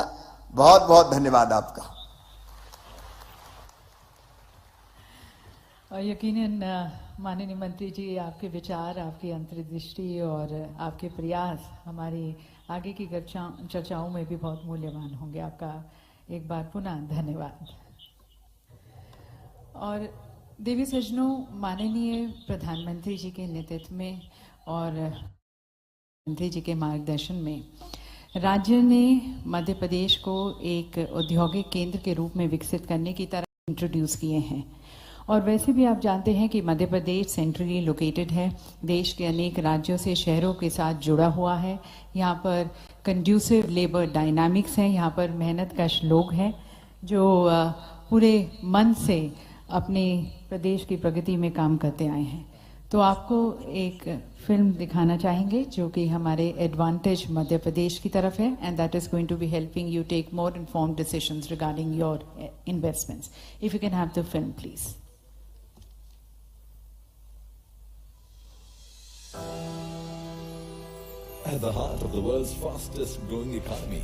बहुत बहुत धन्यवाद आपका। और यकीनन माननीय मंत्री जी आपके विचार, आपकी अंतर्दृष्टि और आपके प्रयास हमारी आगे की चर्चाओं में भी बहुत मूल्यवान होंगे। आपका एक बार पुनः धन्यवाद। और देवी सज्जनों, माननीय प्रधानमंत्री जी के नेतृत्व में और मंत्री जी के मार्गदर्शन में राज्य ने मध्य प्रदेश को एक औद्योगिक केंद्र के रूप में विकसित करने की तरफ इंट्रोड्यूस किए हैं। और वैसे भी आप जानते हैं कि मध्य प्रदेश सेंट्रली लोकेटेड है, देश के अनेक राज्यों से शहरों के साथ जुड़ा हुआ है। यहाँ पर कंड्यूसिव लेबर डायनामिक्स हैं, यहाँ पर मेहनतकश लोग हैं जो पूरे मन से अपने प्रदेश की प्रगति में काम करते आए हैं। तो आपको एक फिल्म दिखाना चाहेंगे जो कि हमारे एडवांटेज मध्य प्रदेश की तरफ है, and that is going to be helping you take more informed decisions regarding your investments. If you can have the film please. At the heart of the world's fastest growing economy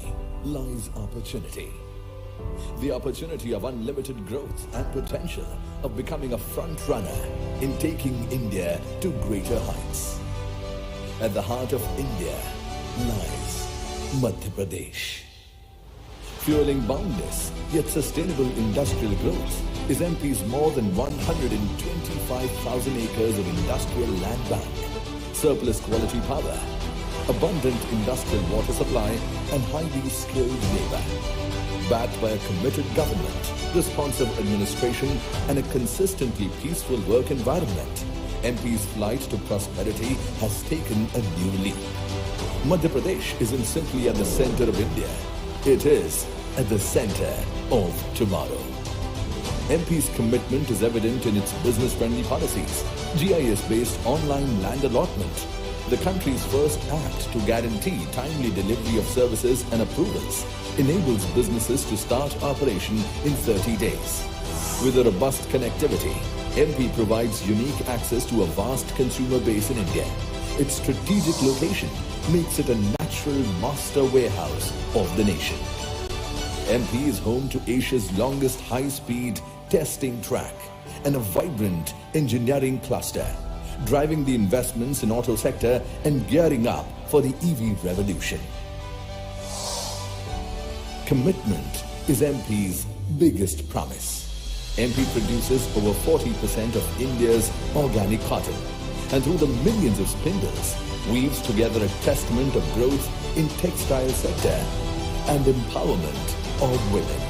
lies opportunity. The opportunity of unlimited growth and potential of becoming a front runner in taking India to greater heights. At the heart of India lies Madhya Pradesh. Fueling boundless yet sustainable industrial growth is MP's more than 125,000 acres of industrial land bank, surplus quality power, abundant industrial water supply and highly skilled labor. Backed by a committed government, responsive administration and a consistently peaceful work environment, MP's flight to prosperity has taken a new leap. Madhya Pradesh isn't simply at the center of India, it is at the center of tomorrow. MP's commitment is evident in its business-friendly policies, GIS-based online land allotment, the country's first act to guarantee timely delivery of services and approvals, enables businesses to start operation in 30 days. With a robust connectivity, MP provides unique access to a vast consumer base in India. Its strategic location makes it a natural master warehouse of the nation. MP is home to Asia's longest high-speed testing track and a vibrant engineering cluster, driving the investments in auto sector and gearing up for the EV revolution. Commitment is MP's biggest promise. MP produces over 40% of India's organic cotton, and through the millions of spindles, weaves together a testament of growth in textile sector and empowerment of women.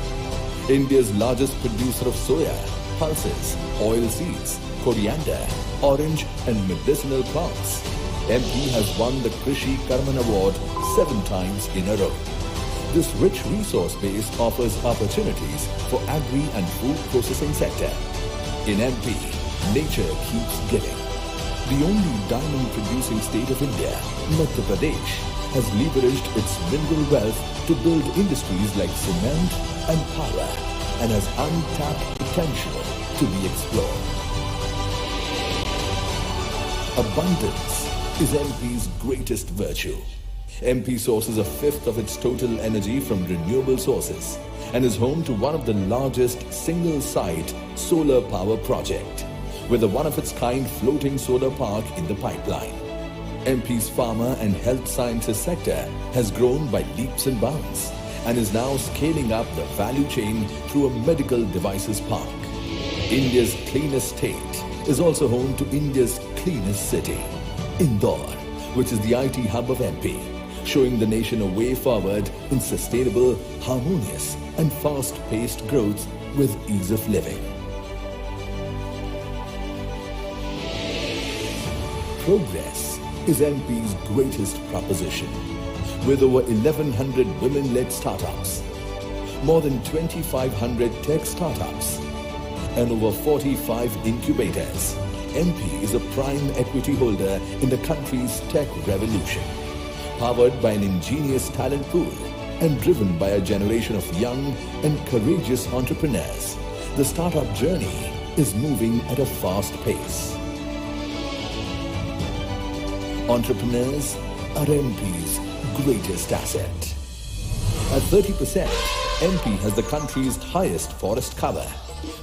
India's largest producer of soya, pulses, oil seeds, coriander, orange and medicinal plants, MP has won the Krishi Karman Award 7 times in a row. This rich resource base offers opportunities for agri and food processing sector. In MP, nature keeps giving. The only diamond producing state of India, Madhya Pradesh, has leveraged its mineral wealth to build industries like cement and power and has untapped potential to be explored. Abundance is MP's greatest virtue. MP sources a fifth of its total energy from renewable sources and is home to one of the largest single-site solar power project with a one-of-its-kind floating solar park in the pipeline. MP's pharma and health sciences sector has grown by leaps and bounds and is now scaling up the value chain through a medical devices park. India's cleanest state is also home to India's cleanest city, Indore, which is the IT hub of MP, showing the nation a way forward in sustainable, harmonious and fast-paced growth with ease of living. Progress is MP's greatest proposition. With over 1,100 women-led startups, more than 2,500 tech startups, and over 45 incubators. MP is a prime equity holder in the country's tech revolution. Powered by an ingenious talent pool and driven by a generation of young and courageous entrepreneurs, the startup journey is moving at a fast pace. Entrepreneurs are MP's greatest asset. At 30%, MP has the country's highest forest cover.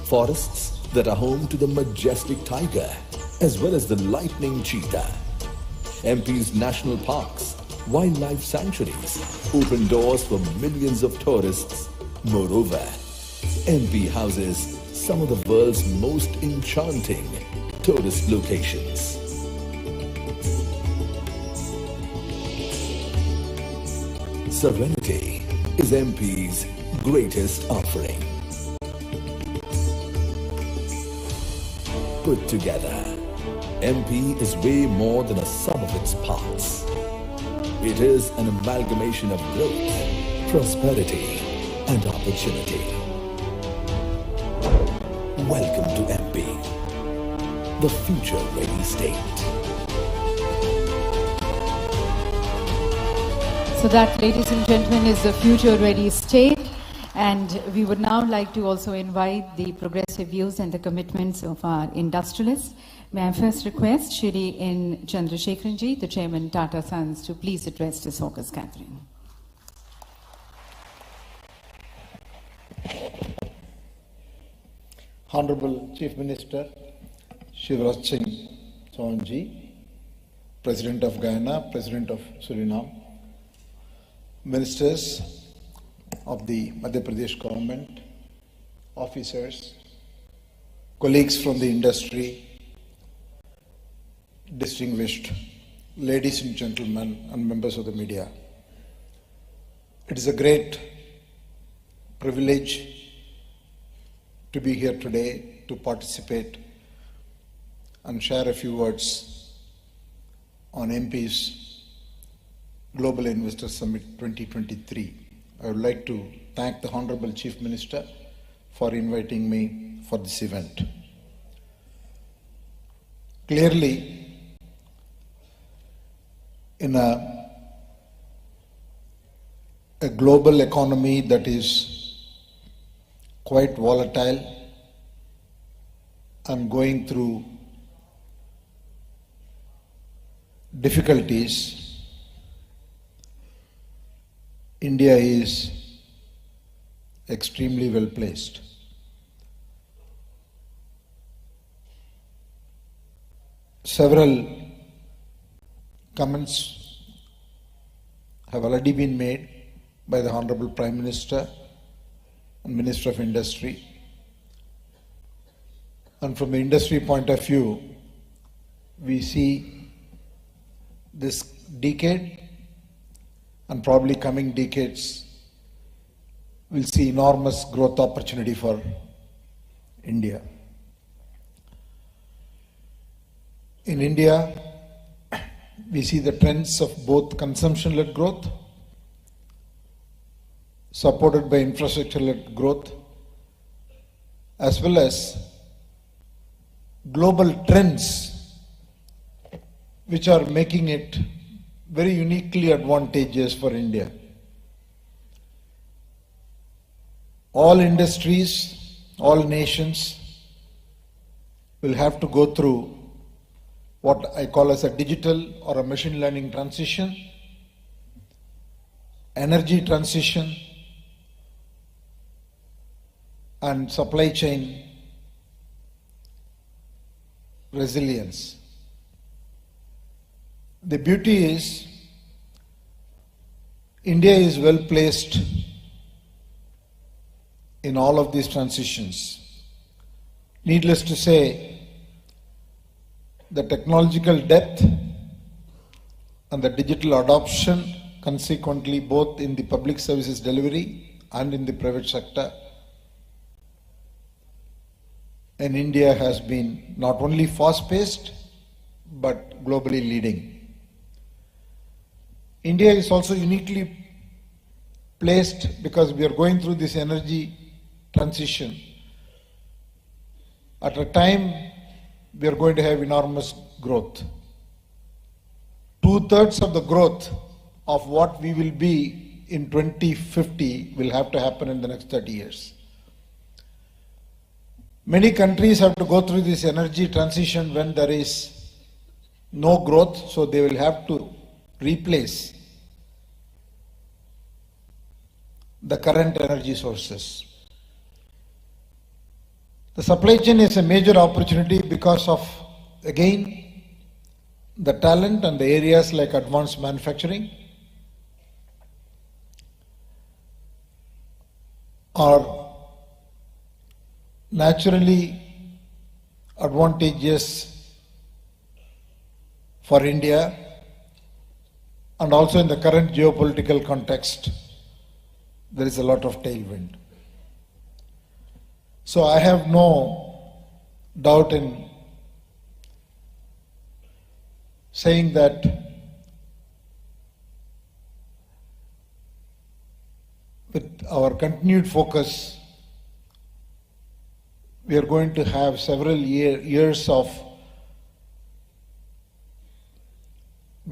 Forests that are home to the majestic tiger as well as the lightning cheetah. MP's national parks, wildlife sanctuaries open doors for millions of tourists. Moreover, MP houses some of the world's most enchanting tourist locations. Serenity is MP's greatest offering. Put together, MP is way more than a sum of its parts. It is an amalgamation of growth, prosperity, and opportunity. Welcome to MP, the future-ready state. So that, ladies and gentlemen, is the future-ready state. And we would now like to also invite the progressive views and the commitments of our industrialists. May I first request Shri N. Chandrasekharanji, the Chairman Tata Sons, to please address this August gathering. Honorable Chief Minister Shivraj Singh Chauhanji, President of Guyana, President of Suriname, Ministers of the Madhya Pradesh government, officers, colleagues from the industry, distinguished ladies and gentlemen and members of the media. It is a great privilege to be here today to participate and share a few words on MP's Global Investor Summit 2023. I would like to thank the Honorable Chief Minister for inviting me for this event. Clearly, in a global economy that is quite volatile and going through difficulties, India is extremely well placed. Several comments have already been made by the Honorable Prime Minister and Minister of Industry. And from the industry point of view, we see this decade and probably coming decades will see enormous growth opportunity for India. In India, we see the trends of both consumption-led growth, supported by infrastructure-led growth, as well as global trends which are making it very uniquely advantageous for India. All industries, all nations will have to go through what I call as a digital or a machine learning transition, energy transition, and supply chain resilience. The beauty is, India is well placed in all of these transitions. Needless to say, the technological depth and the digital adoption, consequently both in the public services delivery and in the private sector, in India has been not only fast-paced but globally leading. India is also uniquely placed because we are going through this energy transition at a time we are going to have enormous growth. 2/3 of the growth of what we will be in 2050 will have to happen in the next 30 years. Many countries have to go through this energy transition when there is no growth, so they will have to replace the current energy sources. The supply chain is a major opportunity because of, again, the talent and the areas like advanced manufacturing are naturally advantageous for India, and also in the current geopolitical context, there is a lot of tailwind. So I have no doubt in saying that with our continued focus, we are going to have several years of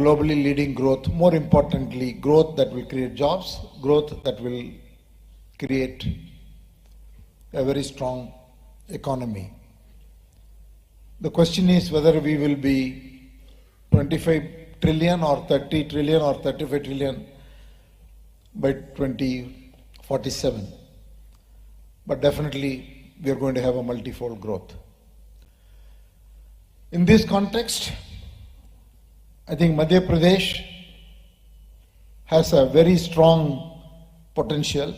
globally leading growth, more importantly, growth that will create jobs, growth that will create a very strong economy. The question is whether we will be 25 trillion or 30 trillion or 35 trillion by 2047. But definitely we are going to have a multifold growth. In this context, I think Madhya Pradesh has a very strong potential.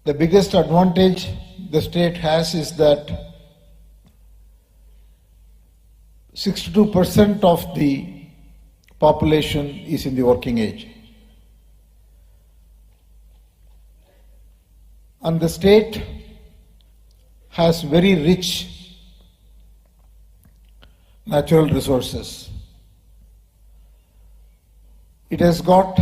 The biggest advantage the state has is that 62% of the population is in the working age. And the state has very rich natural resources. It has got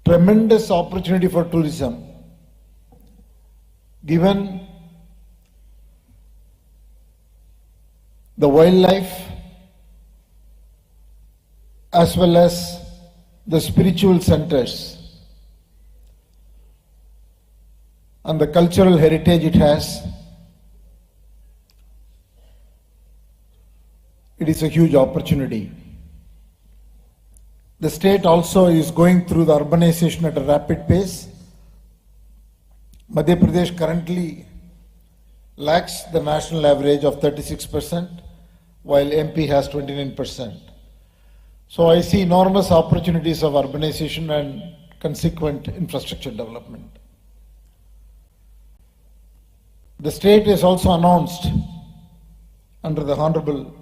tremendous opportunity for tourism, given the wildlife as well as the spiritual centers and the cultural heritage it has. It is a huge opportunity. The state also is going through the urbanization at a rapid pace. Madhya Pradesh currently lacks the national average of 36%, while MP has 29%. So I see enormous opportunities of urbanization and consequent infrastructure development. The state has also announced under the Honorable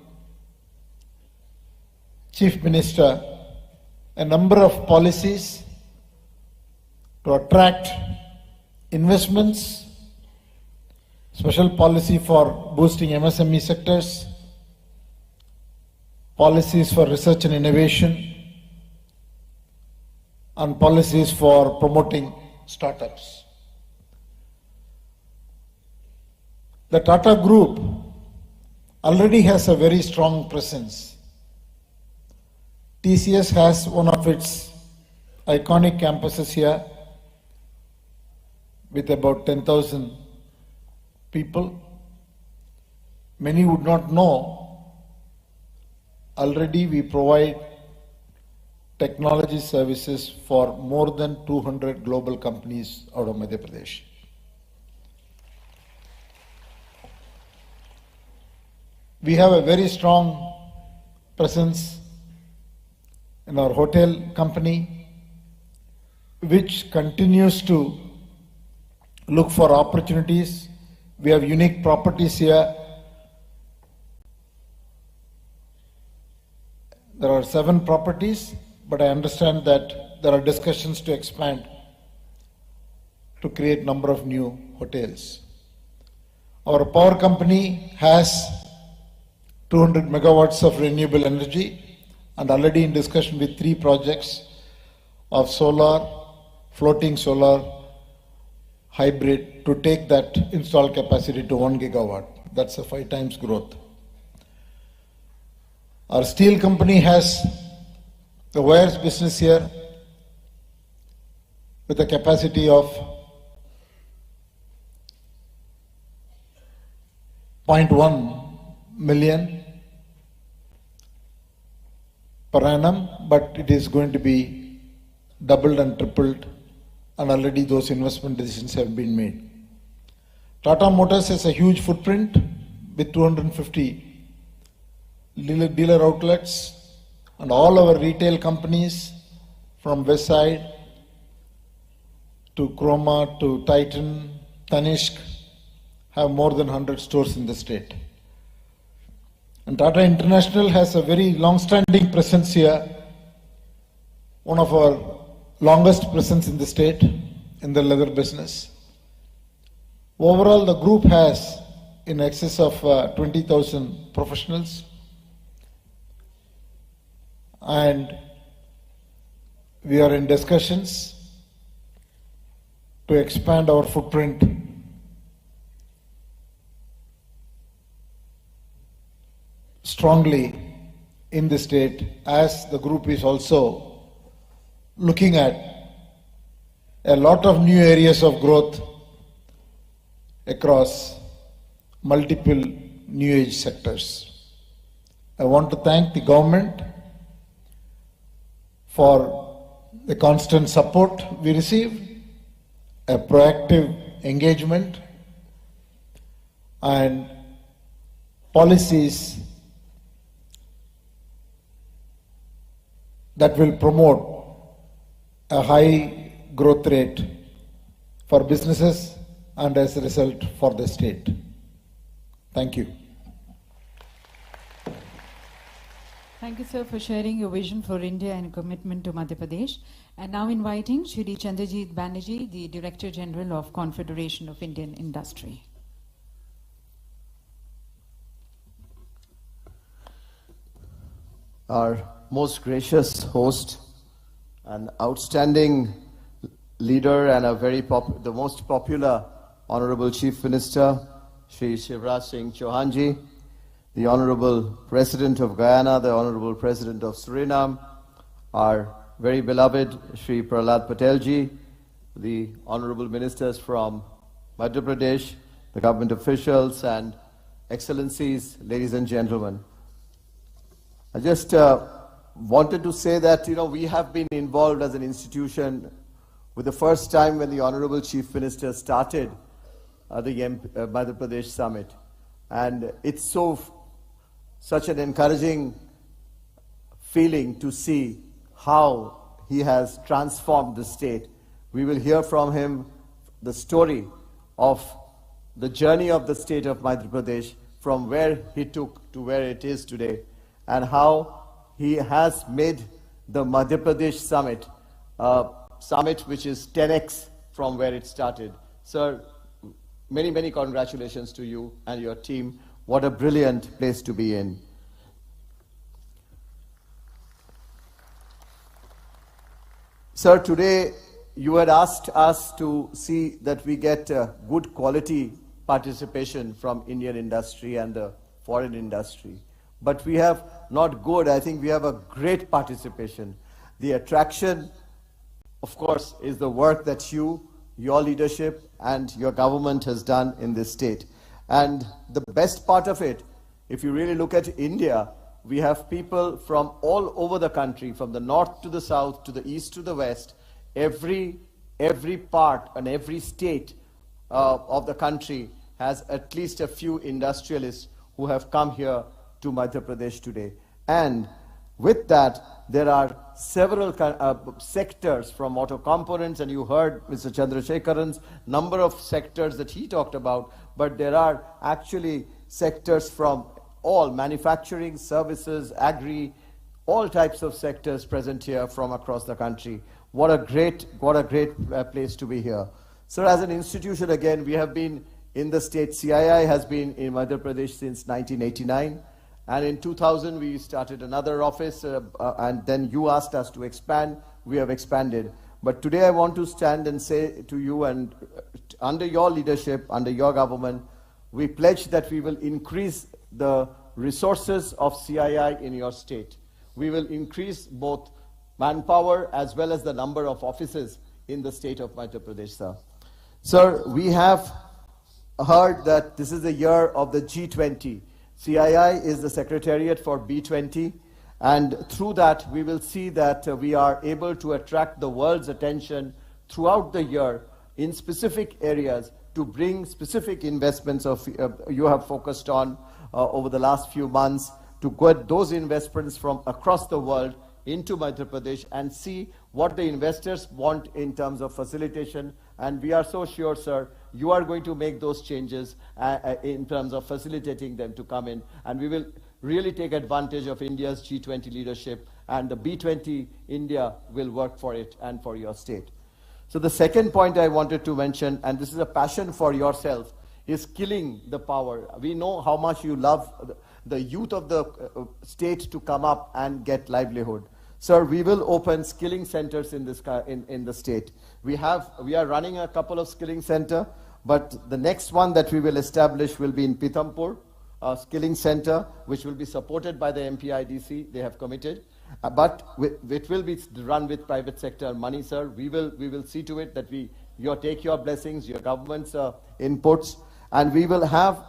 Chief Minister a number of policies to attract investments, special policy for boosting MSME sectors, policies for research and innovation, and policies for promoting startups. The Tata Group already has a very strong presence. TCS has one of its iconic campuses here with about 10,000 people. Many would not know, already we provide technology services for more than 200 global companies out of Madhya Pradesh. We have a very strong presence in our hotel company, which continues to look for opportunities. We have unique properties here. There are 7 properties, but I understand that there are discussions to expand to create number of new hotels. Our power company has 200 megawatts of renewable energy, and already in discussion with 3 projects of solar, floating solar, hybrid to take that installed capacity to 1 gigawatt. That's a 5 times growth. Our steel company has the wires business here with a capacity of 0.1 million per annum, but it is going to be doubled and tripled, and already those investment decisions have been made. Tata Motors has a huge footprint with 250 dealer outlets, and all our retail companies from Westside to Chroma to Titan, Tanishq have more than 100 stores in the state. And Tata International has a very long-standing presence here, one of our longest presence in the state in the leather business. Overall, the group has in excess of 20,000 professionals, and we are in discussions to expand our footprint strongly in the state, as the group is also looking at a lot of new areas of growth across multiple new age sectors. I want to thank the government for the constant support we receive, a proactive engagement, and policies that will promote a high growth rate for businesses and as a result for the state. Thank you. Thank you, sir, for sharing your vision for India and commitment to Madhya Pradesh. And now inviting Shri Chandrajit Banerjee, the Director General of Confederation of Indian Industry. Our most gracious host, an outstanding leader and the most popular Honorable Chief Minister, Shri Shivraj Singh Chauhan ji, the Honorable President of Guyana, the Honorable President of Suriname, our very beloved Shri Prahlad Patel ji, the Honorable Ministers from Madhya Pradesh, the government officials and Excellencies, ladies and gentlemen. I just wanted to say that, we have been involved as an institution with the first time when the Honorable Chief Minister started the Madhya Pradesh Summit. And it's such an encouraging feeling to see how he has transformed the state. We will hear from him the story of the journey of the state of Madhya Pradesh from where he took to where it is today, and how he has made the Madhya Pradesh Summit a summit which is 10x from where it started. Sir, many, many congratulations to you and your team. What a brilliant place to be in. Sir, today you had asked us to see that we get good quality participation from Indian industry and the foreign industry. But we have not good, I think we have a great participation. The attraction, of course, is the work that your leadership and your government has done in this state. And the best part of it, if you really look at India, we have people from all over the country, from the north to the south, to the east to the west. Every part and every state of the country has at least a few industrialists who have come here to Madhya Pradesh today. And with that, there are several sectors from auto components, and you heard Mr. Chandrasekharan's number of sectors that he talked about, but there are actually sectors from all manufacturing, services, agri, all types of sectors present here from across the country. What a great place to be here. Sir, as an institution, again, we have been in the state. CII has been in Madhya Pradesh since 1989, And in 2000, we started another office, and then you asked us to expand. We have expanded. But today I want to stand and say to you, and under your leadership, under your government, we pledge that we will increase the resources of CII in your state. We will increase both manpower as well as the number of offices in the state of Madhya Pradesh, sir. Sir, we have heard that this is the year of the G20. CII is the secretariat for B20, and through that we will see that we are able to attract the world's attention throughout the year in specific areas to bring specific investments of you have focused on over the last few months, to get those investments from across the world into Madhya Pradesh and see what the investors want in terms of facilitation. And we are so sure, sir, you are going to make those changes in terms of facilitating them to come in. And we will really take advantage of India's G20 leadership, and the B20 India will work for it and for your state. So the second point I wanted to mention, and this is a passion for yourself, is killing the power. We know how much you love the youth of the state to come up and get livelihood. Sir, we will open skilling centers in this in the state. We are running a couple of skilling center, but the next one that we will establish will be in Pithampur, a skilling center, which will be supported by the MPIDC. They have committed, but it will be run with private sector money, sir. We will see to it that you take your blessings, your government's inputs, and we will have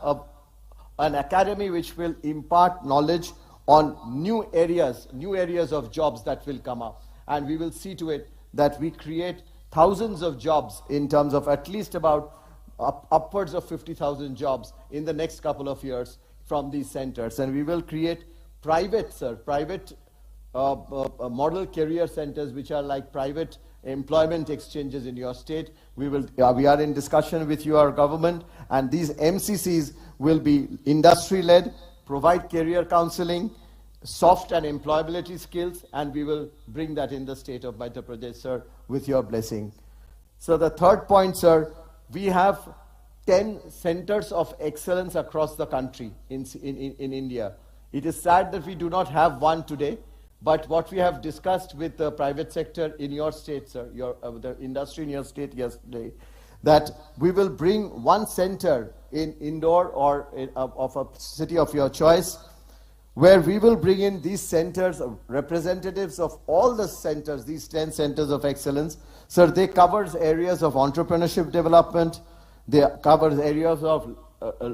an academy which will impart knowledge on new areas of jobs that will come up. And we will see to it that we create thousands of jobs in terms of at least about upwards of 50,000 jobs in the next couple of years from these centers. And we will create private model career centers, which are like private employment exchanges in your state. We are in discussion with your government, and these MCCs will be industry-led, provide career counseling, soft and employability skills, and we will bring that in the state of Madhya Pradesh, sir, with your blessing. So the third point, sir, we have 10 centers of excellence across the country in India. It is sad that we do not have one today, but what we have discussed with the private sector in your state, sir, the industry in your state yesterday, that we will bring one center in Indore or of a city of your choice, where we will bring in these centers, representatives of all the centers, these 10 centers of excellence. Sir, they cover areas of entrepreneurship development, they cover areas of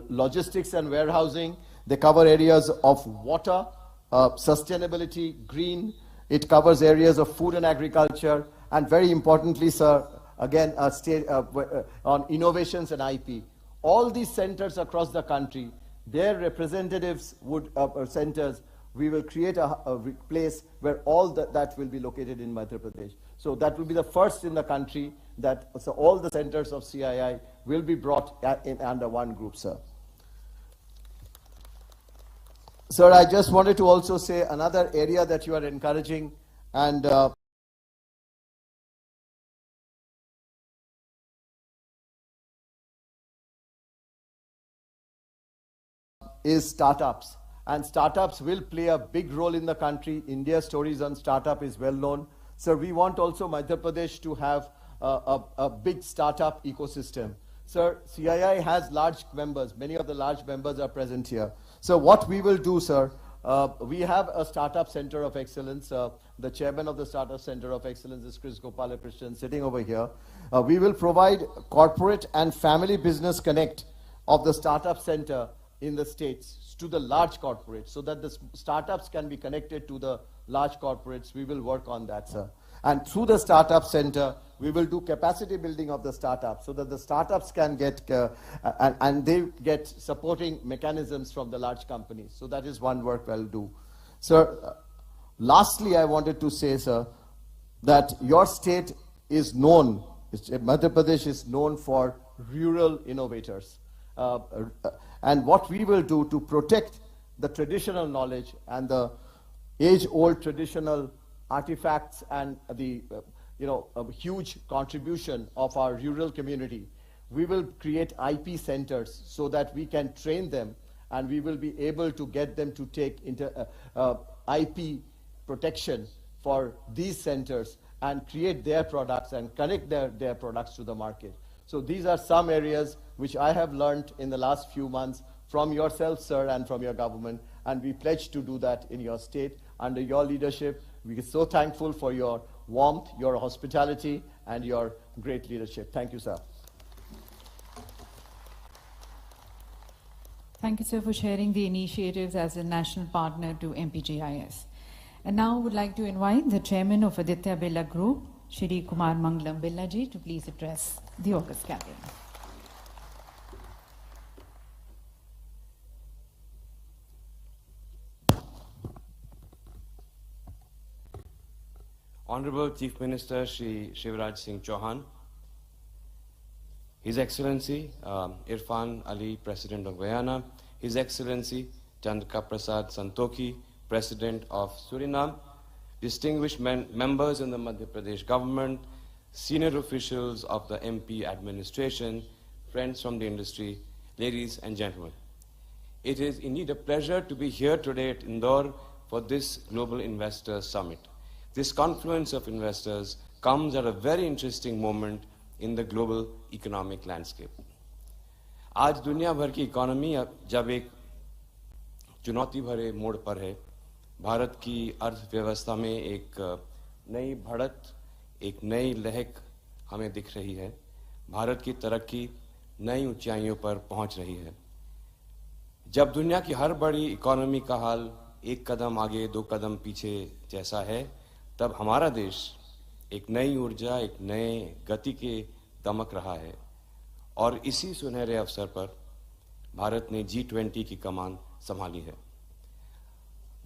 logistics and warehousing, they cover areas of water, sustainability, green, it covers areas of food and agriculture, and very importantly, sir, again, on innovations and IP. All these centers across the country, their representatives centers, we will create a place where all that will be located in Madhya Pradesh. So that will be the first in the country that all the centers of CII will be brought under one group, sir. Sir, I just wanted to also say another area that you are encouraging, and is startups. And startups will play a big role in the country. India's stories on startup is well known. So we want also Madhya Pradesh to have a big startup ecosystem. Sir, CII has large members. Many of the large members are present here. So what we will do, sir, we have a startup center of excellence. The chairman of the startup center of excellence is Chris Gopalakrishnan, sitting over here. We will provide corporate and family business connect of the startup center in the states to the large corporates, so that the startups can be connected to the large corporates. We will work on that, sir. And through the startup center, we will do capacity building of the startups, so that the startups can get, and they get supporting mechanisms from the large companies. So that is one work we'll do. Sir, lastly, I wanted to say, sir, that your state is known, Madhya Pradesh is known for rural innovators. And what we will do to protect the traditional knowledge and the age-old traditional artifacts and the a huge contribution of our rural community, we will create IP centers so that we can train them and we will be able to get them to take IP protection for these centers and create their products and connect their products to the market. So these are some areas which I have learned in the last few months from yourself, sir, and from your government, and we pledge to do that in your state under your leadership. We are so thankful for your warmth, your hospitality, and your great leadership. Thank you, sir. Thank you, sir, for sharing the initiatives as a national partner to MPGIS. And now I would like to invite the chairman of Aditya Birla Group, Shri Kumar Mangalam Birla ji, to please address the August gathering. Honorable Chief Minister Shri Shivraj Singh Chauhan, His Excellency Irfan Ali, President of Guyana, His Excellency Chandrika Prasad Santokhi, President of Suriname, distinguished members in the Madhya Pradesh government, senior officials of the MP administration, friends from the industry, ladies and gentlemen. It is indeed a pleasure to be here today at Indore for this Global Investor Summit. This confluence of investors comes at a very interesting moment in the global economic landscape. आज दुनिया भर की economy जब एक चुनौती भरे मोड़ पर है, भारत की अर्थव्यवस्था में एक नई बढ़त, एक नई लहक हमें दिख रही है। भारत की तरक्की नई ऊंचाइयों पर पहुंच रही है। जब दुनिया की हर बड़ी इकोनॉमी का हाल एक कदम आगे दो कदम पीछे जैसा है, तब हमारा देश एक नई ऊर्जा, एक नए गति के दमक रहा है और इसी सुनहरे अवसर पर भारत ने G20 की कमान संभाली है।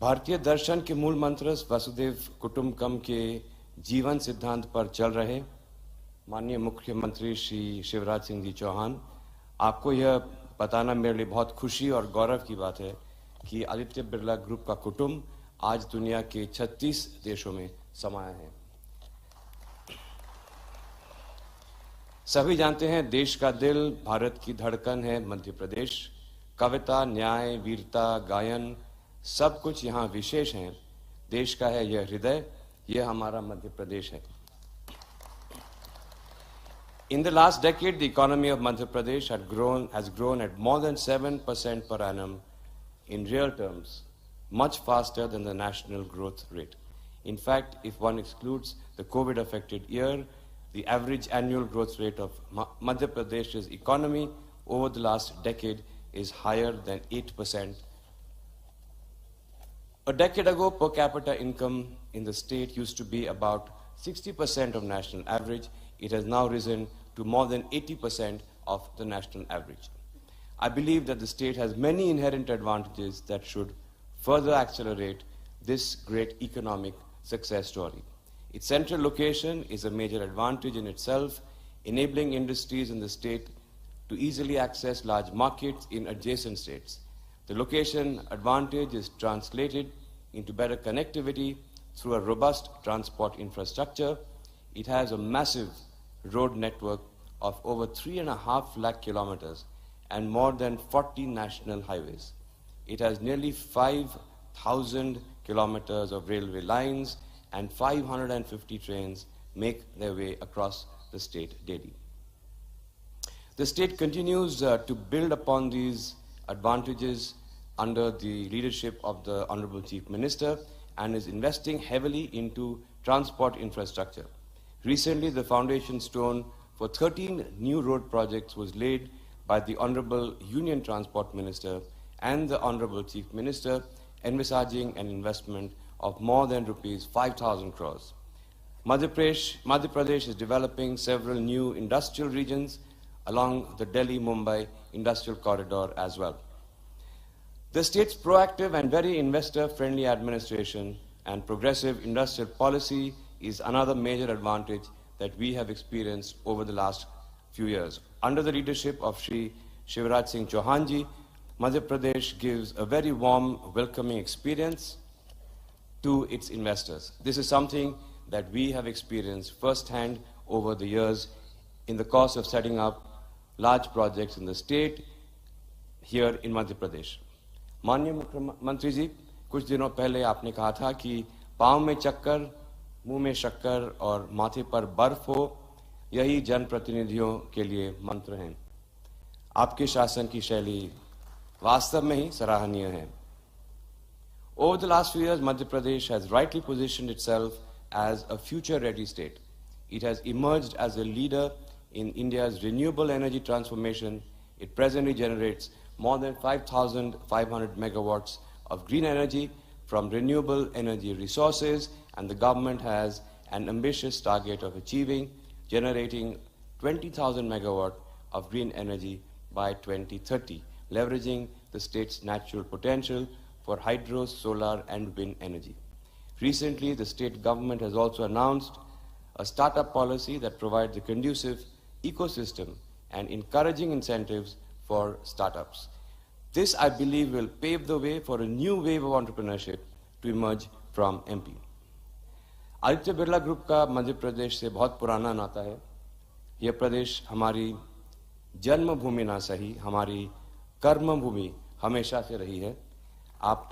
भारतीय दर्शन के मूल मंत्र वसुधैव कुटुंबकम के जीवन सिद्धांत पर चल रहे माननीय मुख्यमंत्री श्री शिवराज सिंह जी चौहान, आपको यह बताना मेरे लिए बहुत खुशी और गौरव की बात है कि आदित्य बिरला ग्रुप का कुटुंब आज दुनिया के 36 देशों में समाया है। सभी जानते हैं देश का दिल, भारत की धड़कन है मध्य प्रदेश। कविता, न्याय, वीरता, गायन सब कुछ यहाँ विशेष है। देश का है यह हृदय, यह हमारा मध्य प्रदेश है। In the last decade, the economy of Madhya Pradesh has grown at more than 7% per annum in real terms, much faster than the national growth rate. In fact, if one excludes the COVID-affected year, the average annual growth rate of Madhya Pradesh's economy over the last decade is higher than 8%. A decade ago, per capita income in the state used to be about 60% of national average. It has now risen to more than 80% of the national average. I believe that the state has many inherent advantages that should further accelerate this great economic success story. Its central location is a major advantage in itself, enabling industries in the state to easily access large markets in adjacent states. The location advantage is translated into better connectivity through a robust transport infrastructure. It has a massive road network of over 3.5 lakh kilometers and more than 40 national highways. It has nearly 5,000 kilometers of railway lines and 550 trains make their way across the state daily. The state continues to build upon these advantages under the leadership of the Honorable Chief Minister and is investing heavily into transport infrastructure. Recently, the foundation stone for 13 new road projects was laid by the Honorable Union Transport Minister and the Honorable Chief Minister, envisaging an investment of more than rupees 5,000 crores. Madhya Pradesh is developing several new industrial regions along the Delhi-Mumbai industrial corridor as well. The state's proactive and very investor-friendly administration and progressive industrial policy is another major advantage that we have experienced over the last few years. Under the leadership of Shri Shivraj Singh Chauhan ji, Madhya Pradesh gives a very warm, welcoming experience to its investors. This is something that we have experienced firsthand over the years in the course of setting up large projects in the state here in Madhya Pradesh. माननीय मुख्यमंत्री जी, कुछ दिनों पहले आपने कहा था कि पांव में चक्कर, मुंह में शक्कर और माथे पर बर्फ हो, यही जनप्रतिनिधियों के लिए मंत्र हैं। आपके शासन की शैली वास्तव में ही सराहनीय है। Over the last few years, Madhya Pradesh has rightly positioned itself as a future-ready state. It has emerged as a leader in India's renewable energy transformation. It presently generates more than 5,500 megawatts of green energy from renewable energy resources, and the government has an ambitious target of generating 20,000 megawatts of green energy by 2030, leveraging the state's natural potential for hydro, solar, and wind energy. Recently, the state government has also announced a startup policy that provides a conducive ecosystem and encouraging incentives for startups. This, I believe, will pave the way for a new wave of entrepreneurship to emerge from MP. Aditya Birla group का मध्य प्रदेश से बहुत पुराना नाता है। यह प्रदेश हमारी जन्मभूमि ना सही, हमारी कर्मभूमि हमेशा से रही है। आप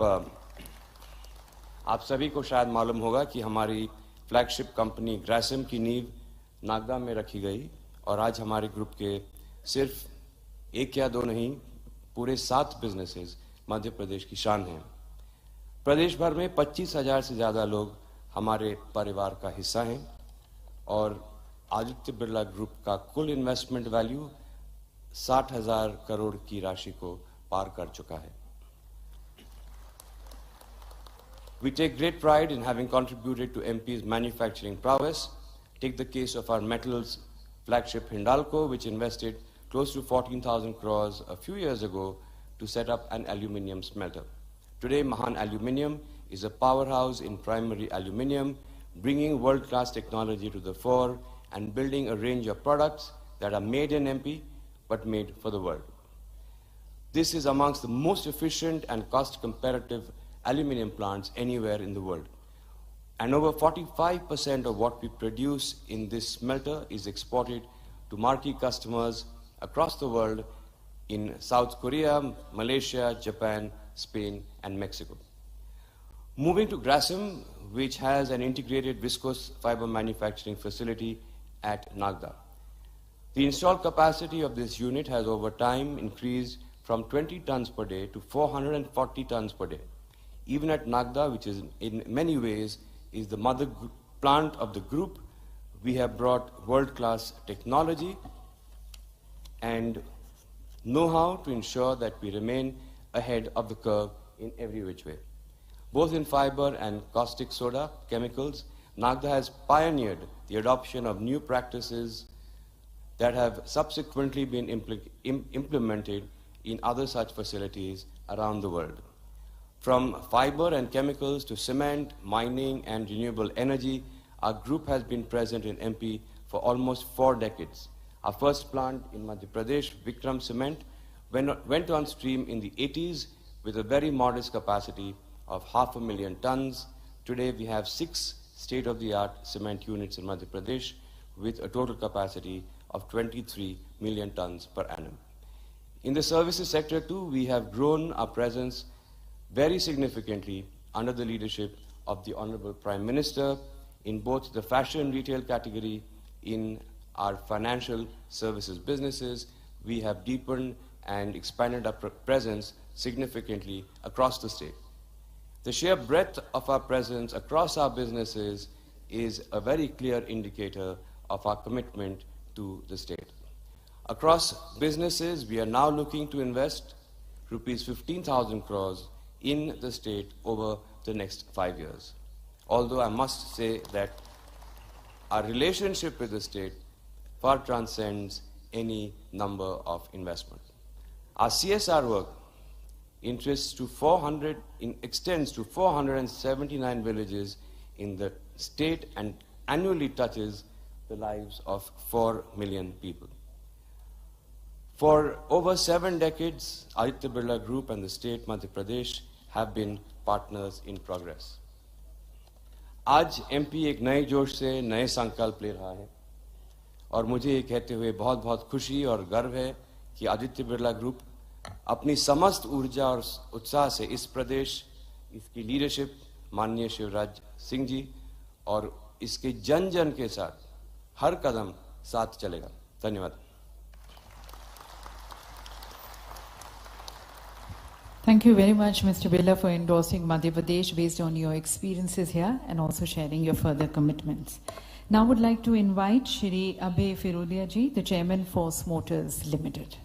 सभी को शायद मालूम होगा कि हमारी फ्लैगशिप कंपनी ग्रासिम की नींव नागदा में रखी गई और आज हमारे ग्रुप के सिर्फ एक या दो नहीं, पूरे 7 बिजनेसेस मध्य प्रदेश की शान हैं। प्रदेश भर में 25,000 से ज़्यादा लोग हमारे परिवार का हिस्सा हैं और आदित्य बिरला ग्रुप का कुल इन्वेस्टमेंट वैल्यू 60,000 करोड़ की राशि को पार कर चुका है। We take great pride in having contributed to MP's manufacturing prowess. Take the case of our metals flagship Hindalco, which invested close to 14,000 crores a few years ago to set up an aluminium smelter. Today, Mahan Aluminium is a powerhouse in primary aluminium, bringing world-class technology to the fore and building a range of products that are made in MP but made for the world. This is amongst the most efficient and cost-competitive aluminium plants anywhere in the world. And over 45% of what we produce in this smelter is exported to marquee customers across the world in South Korea, Malaysia, Japan, Spain, and Mexico. Moving to Grasim, which has an integrated viscose fiber manufacturing facility at Nagda. The installed capacity of this unit has over time increased from 20 tons per day to 440 tons per day. Even at Nagda, which is in many ways is the mother plant of the group, we have brought world-class technology and know-how to ensure that we remain ahead of the curve in every which way. Both in fiber and caustic soda chemicals, Nagda has pioneered the adoption of new practices that have subsequently been implemented in other such facilities around the world. From fiber and chemicals to cement, mining, and renewable energy, our group has been present in MP for almost 4 decades. Our first plant in Madhya Pradesh, Vikram Cement, went on stream in the 80s with a very modest capacity of 500,000 tons. Today we have 6 state-of-the-art cement units in Madhya Pradesh with a total capacity of 23 million tons per annum. In the services sector too, we have grown our presence very significantly under the leadership of the Honorable Prime Minister in both the fashion retail category, in our financial services businesses. We have deepened and expanded our presence significantly across the state. The sheer breadth of our presence across our businesses is a very clear indicator of our commitment to the state. Across businesses, we are now looking to invest rupees 15,000 crores in the state over the next 5 years. Although I must say that our relationship with the state far transcends any number of investments. Our CSR work extends to 479 villages in the state and annually touches the lives of 4 million people. For over 7 decades, Aditya Birla Group and the state Madhya Pradesh have been partners in progress. आज MP एक नए जोश से नए संकल्प ले रहा है और मुझे ये कहते हुए बहुत बहुत खुशी और गर्व है कि आदित्य बिरला ग्रुप अपनी समस्त ऊर्जा और उत्साह से इस प्रदेश, इसकी लीडरशिप माननीय शिवराज सिंह जी और इसके जन जन के साथ हर कदम साथ चलेगा। धन्यवाद। Thank you very much, Mr. Bella, for endorsing Madhya Pradesh based on your experiences here and also sharing your further commitments. Now I would like to invite Shri Abhay Firodia ji, the Chairman, Force Motors Limited.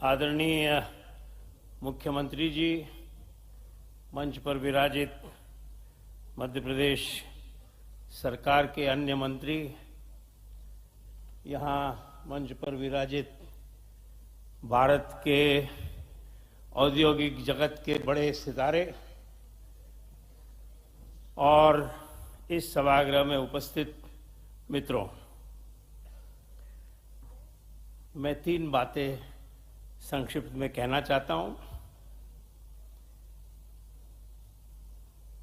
आदरणीय मुख्यमंत्री जी, मंच पर विराजित मध्य प्रदेश सरकार के अन्य मंत्री, यहाँ मंच पर विराजित भारत के औद्योगिक जगत के बड़े सितारे और इस सभागृह में उपस्थित मित्रों, मैं 3 बातें संक्षिप्त में कहना चाहता हूं।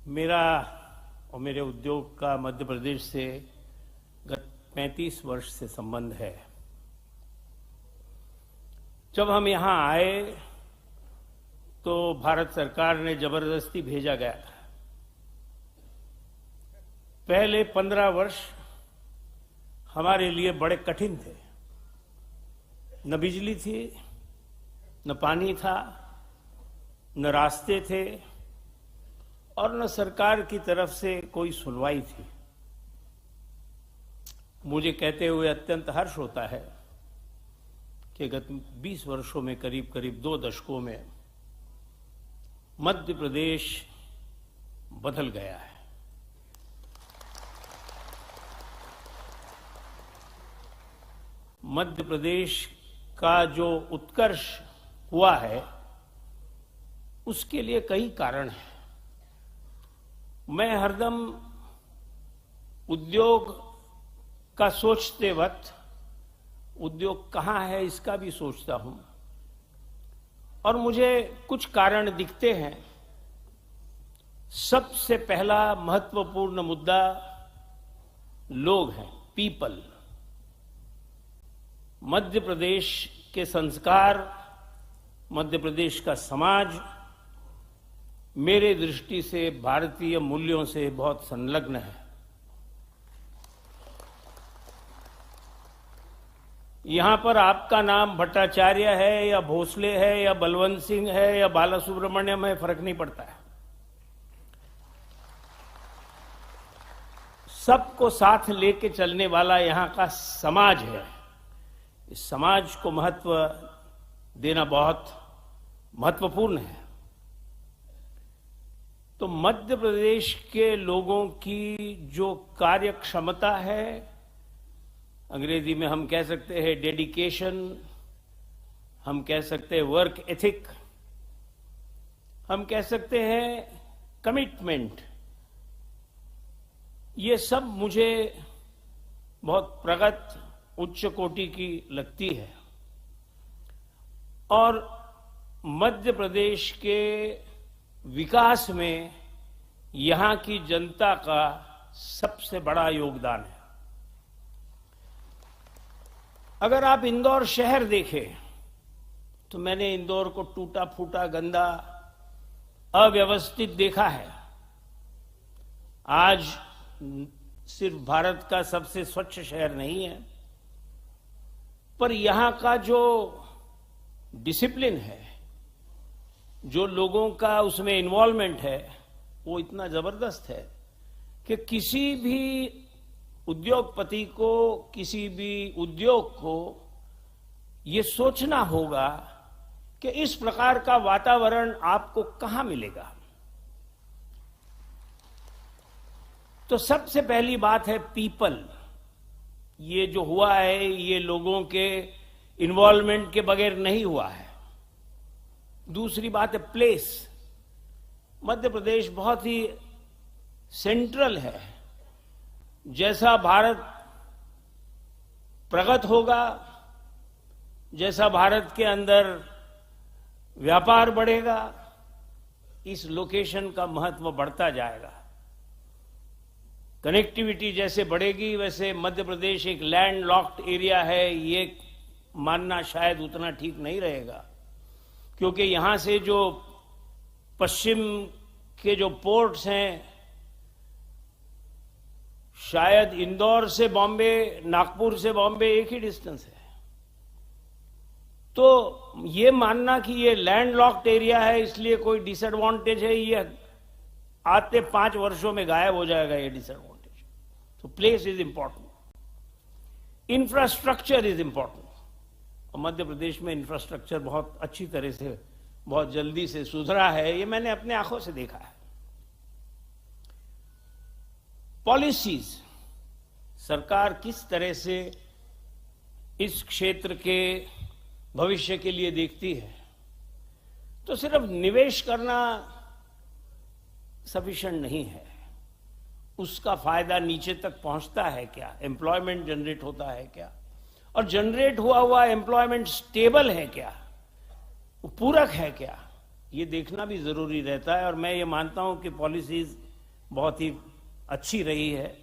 मेरा और मेरे उद्योग का मध्य प्रदेश से गत 35 वर्ष से संबंध है। जब हम यहां आए तो भारत सरकार ने जबरदस्ती भेजा गया। पहले 15 वर्ष हमारे लिए बड़े कठिन थे। न बिजली थी, न पानी था, न रास्ते थे और न सरकार की तरफ से कोई सुनवाई थी। मुझे कहते हुए अत्यंत हर्ष होता है कि गत 20 वर्षों में करीब करीब 2 दशकों में मध्य प्रदेश बदल गया है। मध्य प्रदेश का जो उत्कर्ष हुआ है उसके लिए कई कारण हैं। मैं हरदम उद्योग का सोचते वक्त उद्योग कहाँ है इसका भी सोचता हूं और मुझे कुछ कारण दिखते हैं। सबसे पहला महत्वपूर्ण मुद्दा लोग हैं, पीपल। मध्य प्रदेश के संस्कार, मध्य प्रदेश का समाज मेरे दृष्टि से भारतीय मूल्यों से बहुत संलग्न है। यहां पर आपका नाम भट्टाचार्य है या भोसले है या बलवंत सिंह है या बाला सुब्रमण्यम है, फर्क नहीं पड़ता है। सबको साथ लेके चलने वाला यहां का समाज है। इस समाज को महत्व देना बहुत महत्वपूर्ण है। तो मध्य प्रदेश के लोगों की जो कार्य क्षमता है, अंग्रेजी में हम कह सकते हैं डेडिकेशन, हम कह सकते हैं वर्क एथिक, हम कह सकते हैं कमिटमेंट, ये सब मुझे बहुत प्रगत उच्च कोटि की लगती है। और मध्य प्रदेश के विकास में यहां की जनता का सबसे बड़ा योगदान है। अगर आप इंदौर शहर देखें तो मैंने इंदौर को टूटा फूटा, गंदा, अव्यवस्थित देखा है। आज सिर्फ भारत का सबसे स्वच्छ शहर नहीं है, पर यहां का जो डिसिप्लिन है, जो लोगों का उसमें इन्वॉल्वमेंट है, वो इतना जबरदस्त है कि किसी भी उद्योगपति को, किसी भी उद्योग को ये सोचना होगा कि इस प्रकार का वातावरण आपको कहां मिलेगा। तो सबसे पहली बात है पीपल। ये जो हुआ है ये लोगों के इन्वॉल्वमेंट के बगैर नहीं हुआ है। दूसरी बात है प्लेस। मध्य प्रदेश बहुत ही सेंट्रल है। जैसा भारत प्रगत होगा, जैसा भारत के अंदर व्यापार बढ़ेगा, इस लोकेशन का महत्व बढ़ता जाएगा। कनेक्टिविटी जैसे बढ़ेगी वैसे मध्य प्रदेश एक लैंड लॉक्ड एरिया है, ये मानना शायद उतना ठीक नहीं रहेगा, क्योंकि यहां से जो पश्चिम के जो पोर्ट्स हैं, शायद इंदौर से बॉम्बे, नागपुर से बॉम्बे एक ही डिस्टेंस है। तो ये मानना कि ये लैंड लॉक्ड एरिया है इसलिए कोई डिसएडवांटेज है, ये आते 5 वर्षों में गायब हो जाएगा ये डिसएडवांटेज। तो place is important, infrastructure is important. और मध्य प्रदेश में इंफ्रास्ट्रक्चर बहुत अच्छी तरह से, बहुत जल्दी से सुधरा है, ये मैंने अपने आंखों से देखा है। पॉलिसीज, सरकार किस तरह से इस क्षेत्र के भविष्य के लिए देखती है, तो सिर्फ निवेश करना सफिशिएंट नहीं है, उसका फायदा नीचे तक पहुंचता है क्या, एम्प्लॉयमेंट जनरेट होता है क्या, और जनरेट हुआ एम्प्लॉयमेंट स्टेबल है क्या, पूरक है क्या, ये देखना भी जरूरी रहता है। और मैं ये मानता हूं कि पॉलिसीज बहुत ही अच्छी रही है।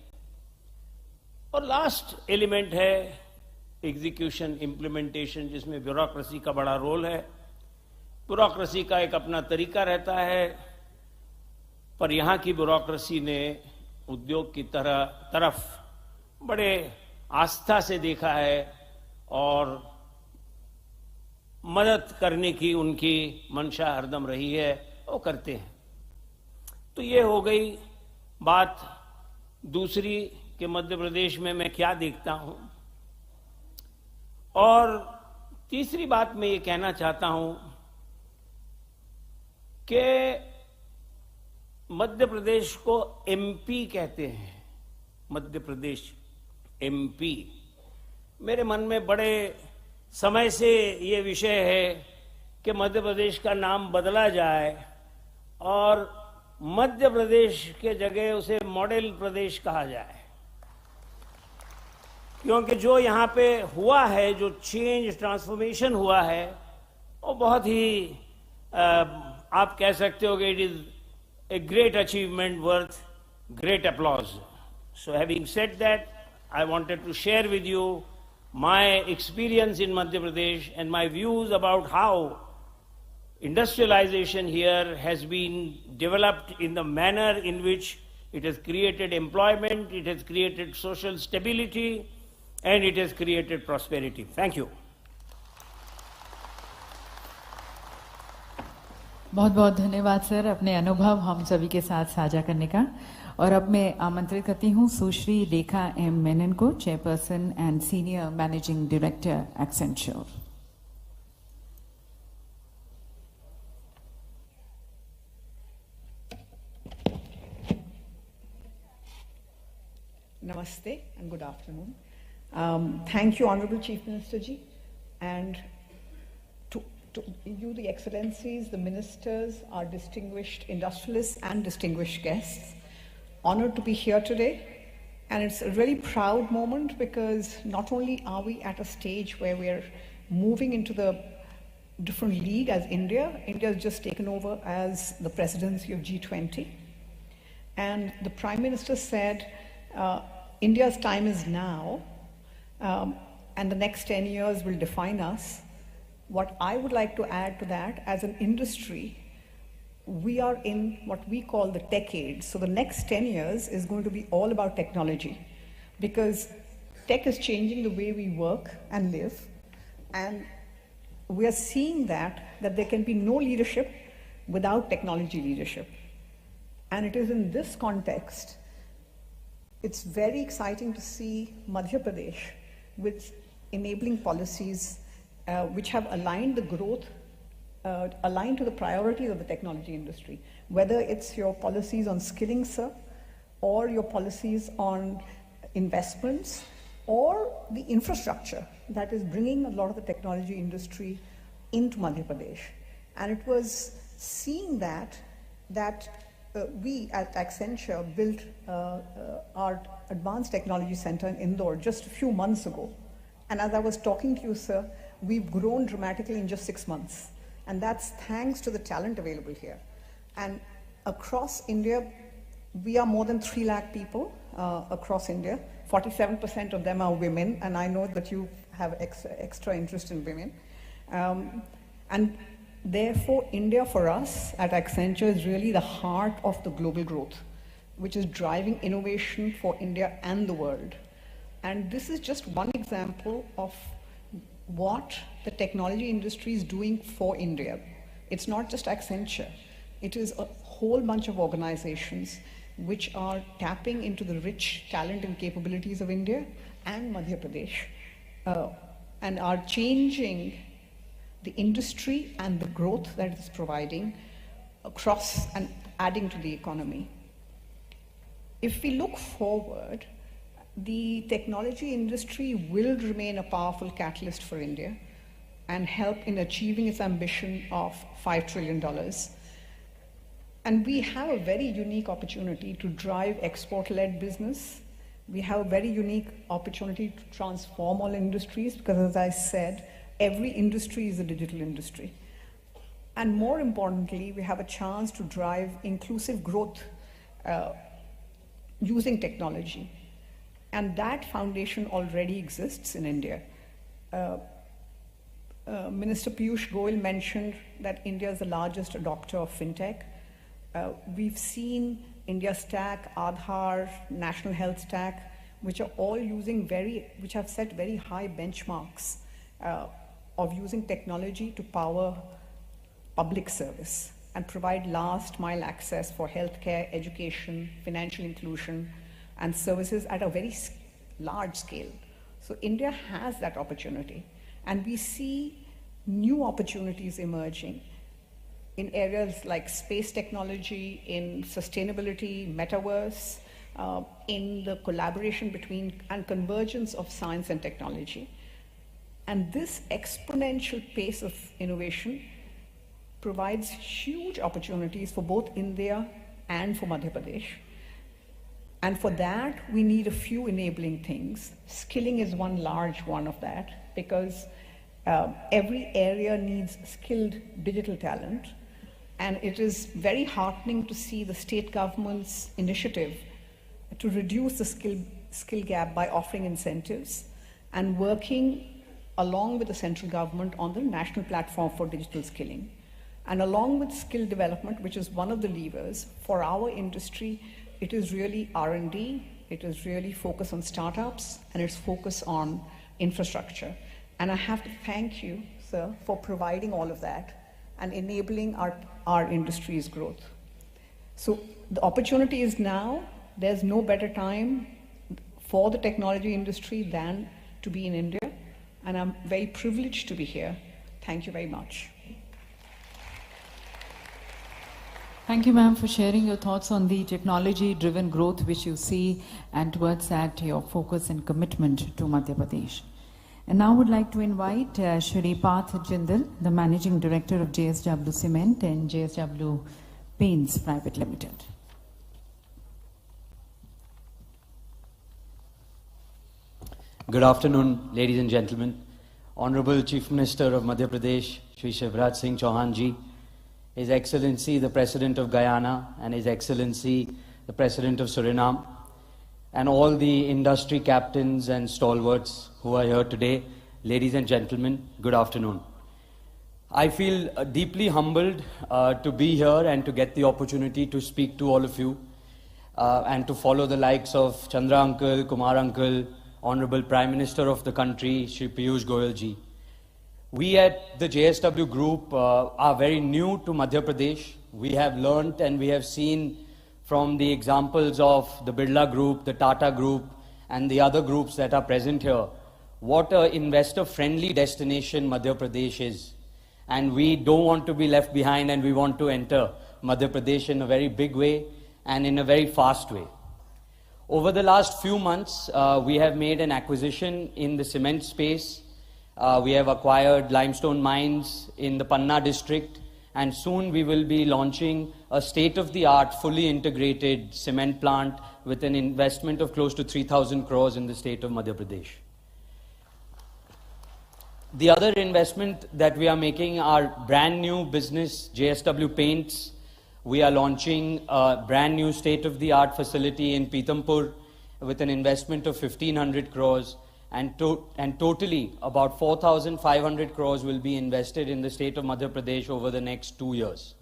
और लास्ट एलिमेंट है एग्जीक्यूशन, इम्प्लीमेंटेशन, जिसमें ब्यूरोक्रेसी का बड़ा रोल है। ब्यूरोक्रेसी का एक अपना तरीका रहता है, पर यहां की ब्यूरोक्रेसी ने उद्योग की तरफ बड़े आस्था से देखा है और मदद करने की उनकी मंशा हरदम रही है, वो करते हैं। तो ये हो गई बात दूसरी कि मध्य प्रदेश में मैं क्या देखता हूं। और तीसरी बात मैं ये कहना चाहता हूं कि मध्य प्रदेश को एमपी कहते हैं, मध्य प्रदेश एमपी। मेरे मन में बड़े समय से ये विषय है कि मध्य प्रदेश का नाम बदला जाए और मध्य प्रदेश के जगह उसे मॉडल प्रदेश कहा जाए, क्योंकि जो यहाँ पे हुआ है, जो चेंज, ट्रांसफॉर्मेशन हुआ है, वो बहुत ही आप कह सकते हो कि it is a great achievement worth great applause. So having said that, I wanted to share with you my experience in Madhya Pradesh and my views about how industrialization here has been developed in the manner in which it has created employment, it has created social stability, and it has created prosperity. Thank you. बहुत बहुत धन्यवाद sir, अपने अनुभव हम सभी के साथ साझा करने का। और अब मैं आमंत्रित करती हूं सुश्री रेखा एम मेनन को, chairperson and senior managing director Accenture. Namaste and good afternoon. Thank you, Honorable Chief Minister Ji, and to you, the Excellencies, the Ministers, our distinguished industrialists and distinguished guests. Honored to be here today, and it's a really proud moment because not only are we at a stage where we're moving into the different league as India has just taken over as the presidency of G20, and the Prime Minister said India's time is now, and the next 10 years will define us. What I would like to add to that, as an industry, we are in what we call the tech age. So the next 10 years is going to be all about technology, because tech is changing the way we work and live. And we are seeing that there can be no leadership without technology leadership. And it is in this context, it's very exciting to see Madhya Pradesh with enabling policies which have aligned the growth, aligned to the priorities of the technology industry, whether it's your policies on skilling, sir, or your policies on investments, or the infrastructure that is bringing a lot of the technology industry into Madhya Pradesh. And it was seeing that we at Accenture built our Advanced Technology Center in Indore just a few months ago. And as I was talking to you, sir, we've grown dramatically in just 6 months. And that's thanks to the talent available here. And across India, we are more than 3 lakh people across India. 47% of them are women, and I know that you have extra interest in women. And therefore, India for us at Accenture is really the heart of the global growth, which is driving innovation for India and the world. And this is just one example of what the technology industry is doing for India. It's not just Accenture. It is a whole bunch of organizations which are tapping into the rich talent and capabilities of India and Madhya Pradesh, and are changing the industry and the growth that it is providing across and adding to the economy. If we look forward, the technology industry will remain a powerful catalyst for India and help in achieving its ambition of $5 trillion. And we have a very unique opportunity to drive export-led business. We have a very unique opportunity to transform all industries because, as I said, every industry is a digital industry. And more importantly, we have a chance to drive inclusive growth using technology. And that foundation already exists in India. Minister Piyush Goyal mentioned that India is the largest adopter of fintech. We've seen India Stack, Aadhaar, National Health Stack, which are all using which have set very high benchmarks of using technology to power public service and provide last mile access for healthcare, education, financial inclusion, and services at a very large scale. So India has that opportunity, and we see new opportunities emerging in areas like space technology, in sustainability, metaverse, in the collaboration between and convergence of science and technology. And this exponential pace of innovation provides huge opportunities for both India and for Madhya Pradesh. And for that, we need a few enabling things. Skilling is one large one of that, because every area needs skilled digital talent. And it is very heartening to see the state government's initiative to reduce the skill gap by offering incentives and working along with the central government on the national platform for digital skilling. And along with skill development, which is one of the levers for our industry, it is really R&D, it is really focus on startups, and it's focus on infrastructure. And I have to thank you, sir, for providing all of that and enabling our industry's growth. So the opportunity is now. There's no better time for the technology industry than to be in India. And I'm very privileged to be here. Thank you very much. Thank you, ma'am, for sharing your thoughts on the technology-driven growth which you see, and towards that your focus and commitment to Madhya Pradesh. And now I would like to invite Shri Parth Jindal, the Managing Director of JSW Cement and JSW Paints Private Limited. Good afternoon, ladies and gentlemen. Honorable Chief Minister of Madhya Pradesh, Shri Shivraj Singh Chauhan ji, His Excellency the President of Guyana, and His Excellency the President of Suriname, and all the industry captains and stalwarts who are here today, ladies and gentlemen, good afternoon. I feel deeply humbled to be here and to get the opportunity to speak to all of you and to follow the likes of Chandra Uncle, Kumar Uncle, Honorable Prime Minister of the country, Shri Piyush Goyal ji. We at the JSW Group are very new to Madhya Pradesh. We have learnt and we have seen from the examples of the Birla Group, the Tata Group, and the other groups that are present here, what an investor-friendly destination Madhya Pradesh is. And we don't want to be left behind, and we want to enter Madhya Pradesh in a very big way and in a very fast way. Over the last few months, we have made an acquisition in the cement space. We have acquired limestone mines in the Panna district, and soon we will be launching a state-of-the-art, fully integrated cement plant with an investment of close to 3,000 crores in the state of Madhya Pradesh. The other investment that we are making are brand new business, JSW Paints. We are launching a brand new state-of-the-art facility in Pithampur with an investment of 1,500 crores, and totally about 4,500 crores will be invested in the state of Madhya Pradesh over the next 2 years.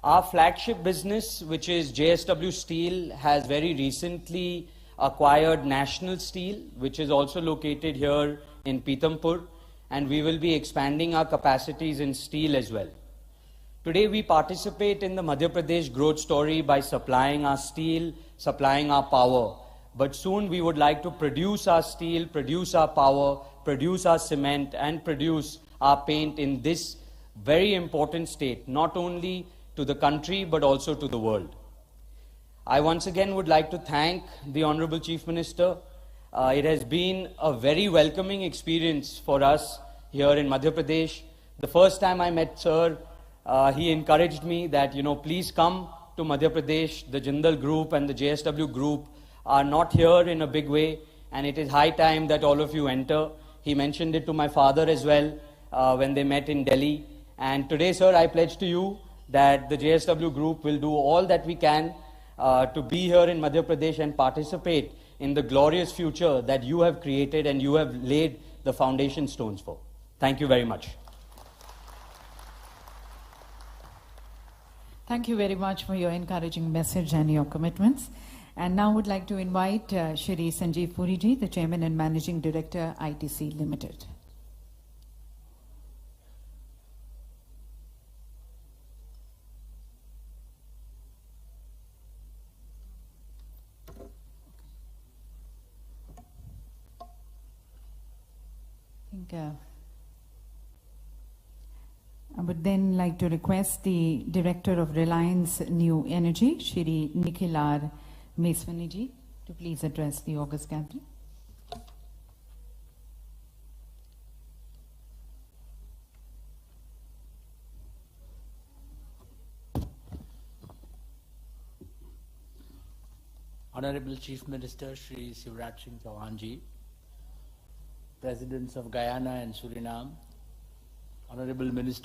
Our flagship business, which is JSW Steel, has very recently acquired National Steel, which is also located here in Pithampur, and we will be expanding our capacities in steel as well. Today we participate in the Madhya Pradesh growth story by supplying our steel, supplying our power. But soon we would like to produce our steel, produce our power, produce our cement, and produce our paint in this very important state, not only to the country but also to the world. I once again would like to thank the Honorable Chief Minister. It has been a very welcoming experience for us here in Madhya Pradesh. The first time I met Sir, he encouraged me that, please come to Madhya Pradesh. The Jindal Group and the JSW Group are not here in a big way, and it is high time that all of you enter. He mentioned it to my father as well when they met in Delhi. And today, sir, I pledge to you that the JSW Group will do all that we can to be here in Madhya Pradesh and participate in the glorious future that you have created and you have laid the foundation stones for. Thank you very much. Thank you very much for your encouraging message and your commitments. And now I would like to invite Shri Sanjeev Puri ji, the Chairman and Managing Director, ITC Limited. I would then like to request the Director of Reliance New Energy, Shri Nikhil R. Meswani ji, to please address the August gathering. Honorable Chief Minister Shri Shivraj Singh Chauhan ji, Presidents of Guyana and Suriname, Honorable Ministers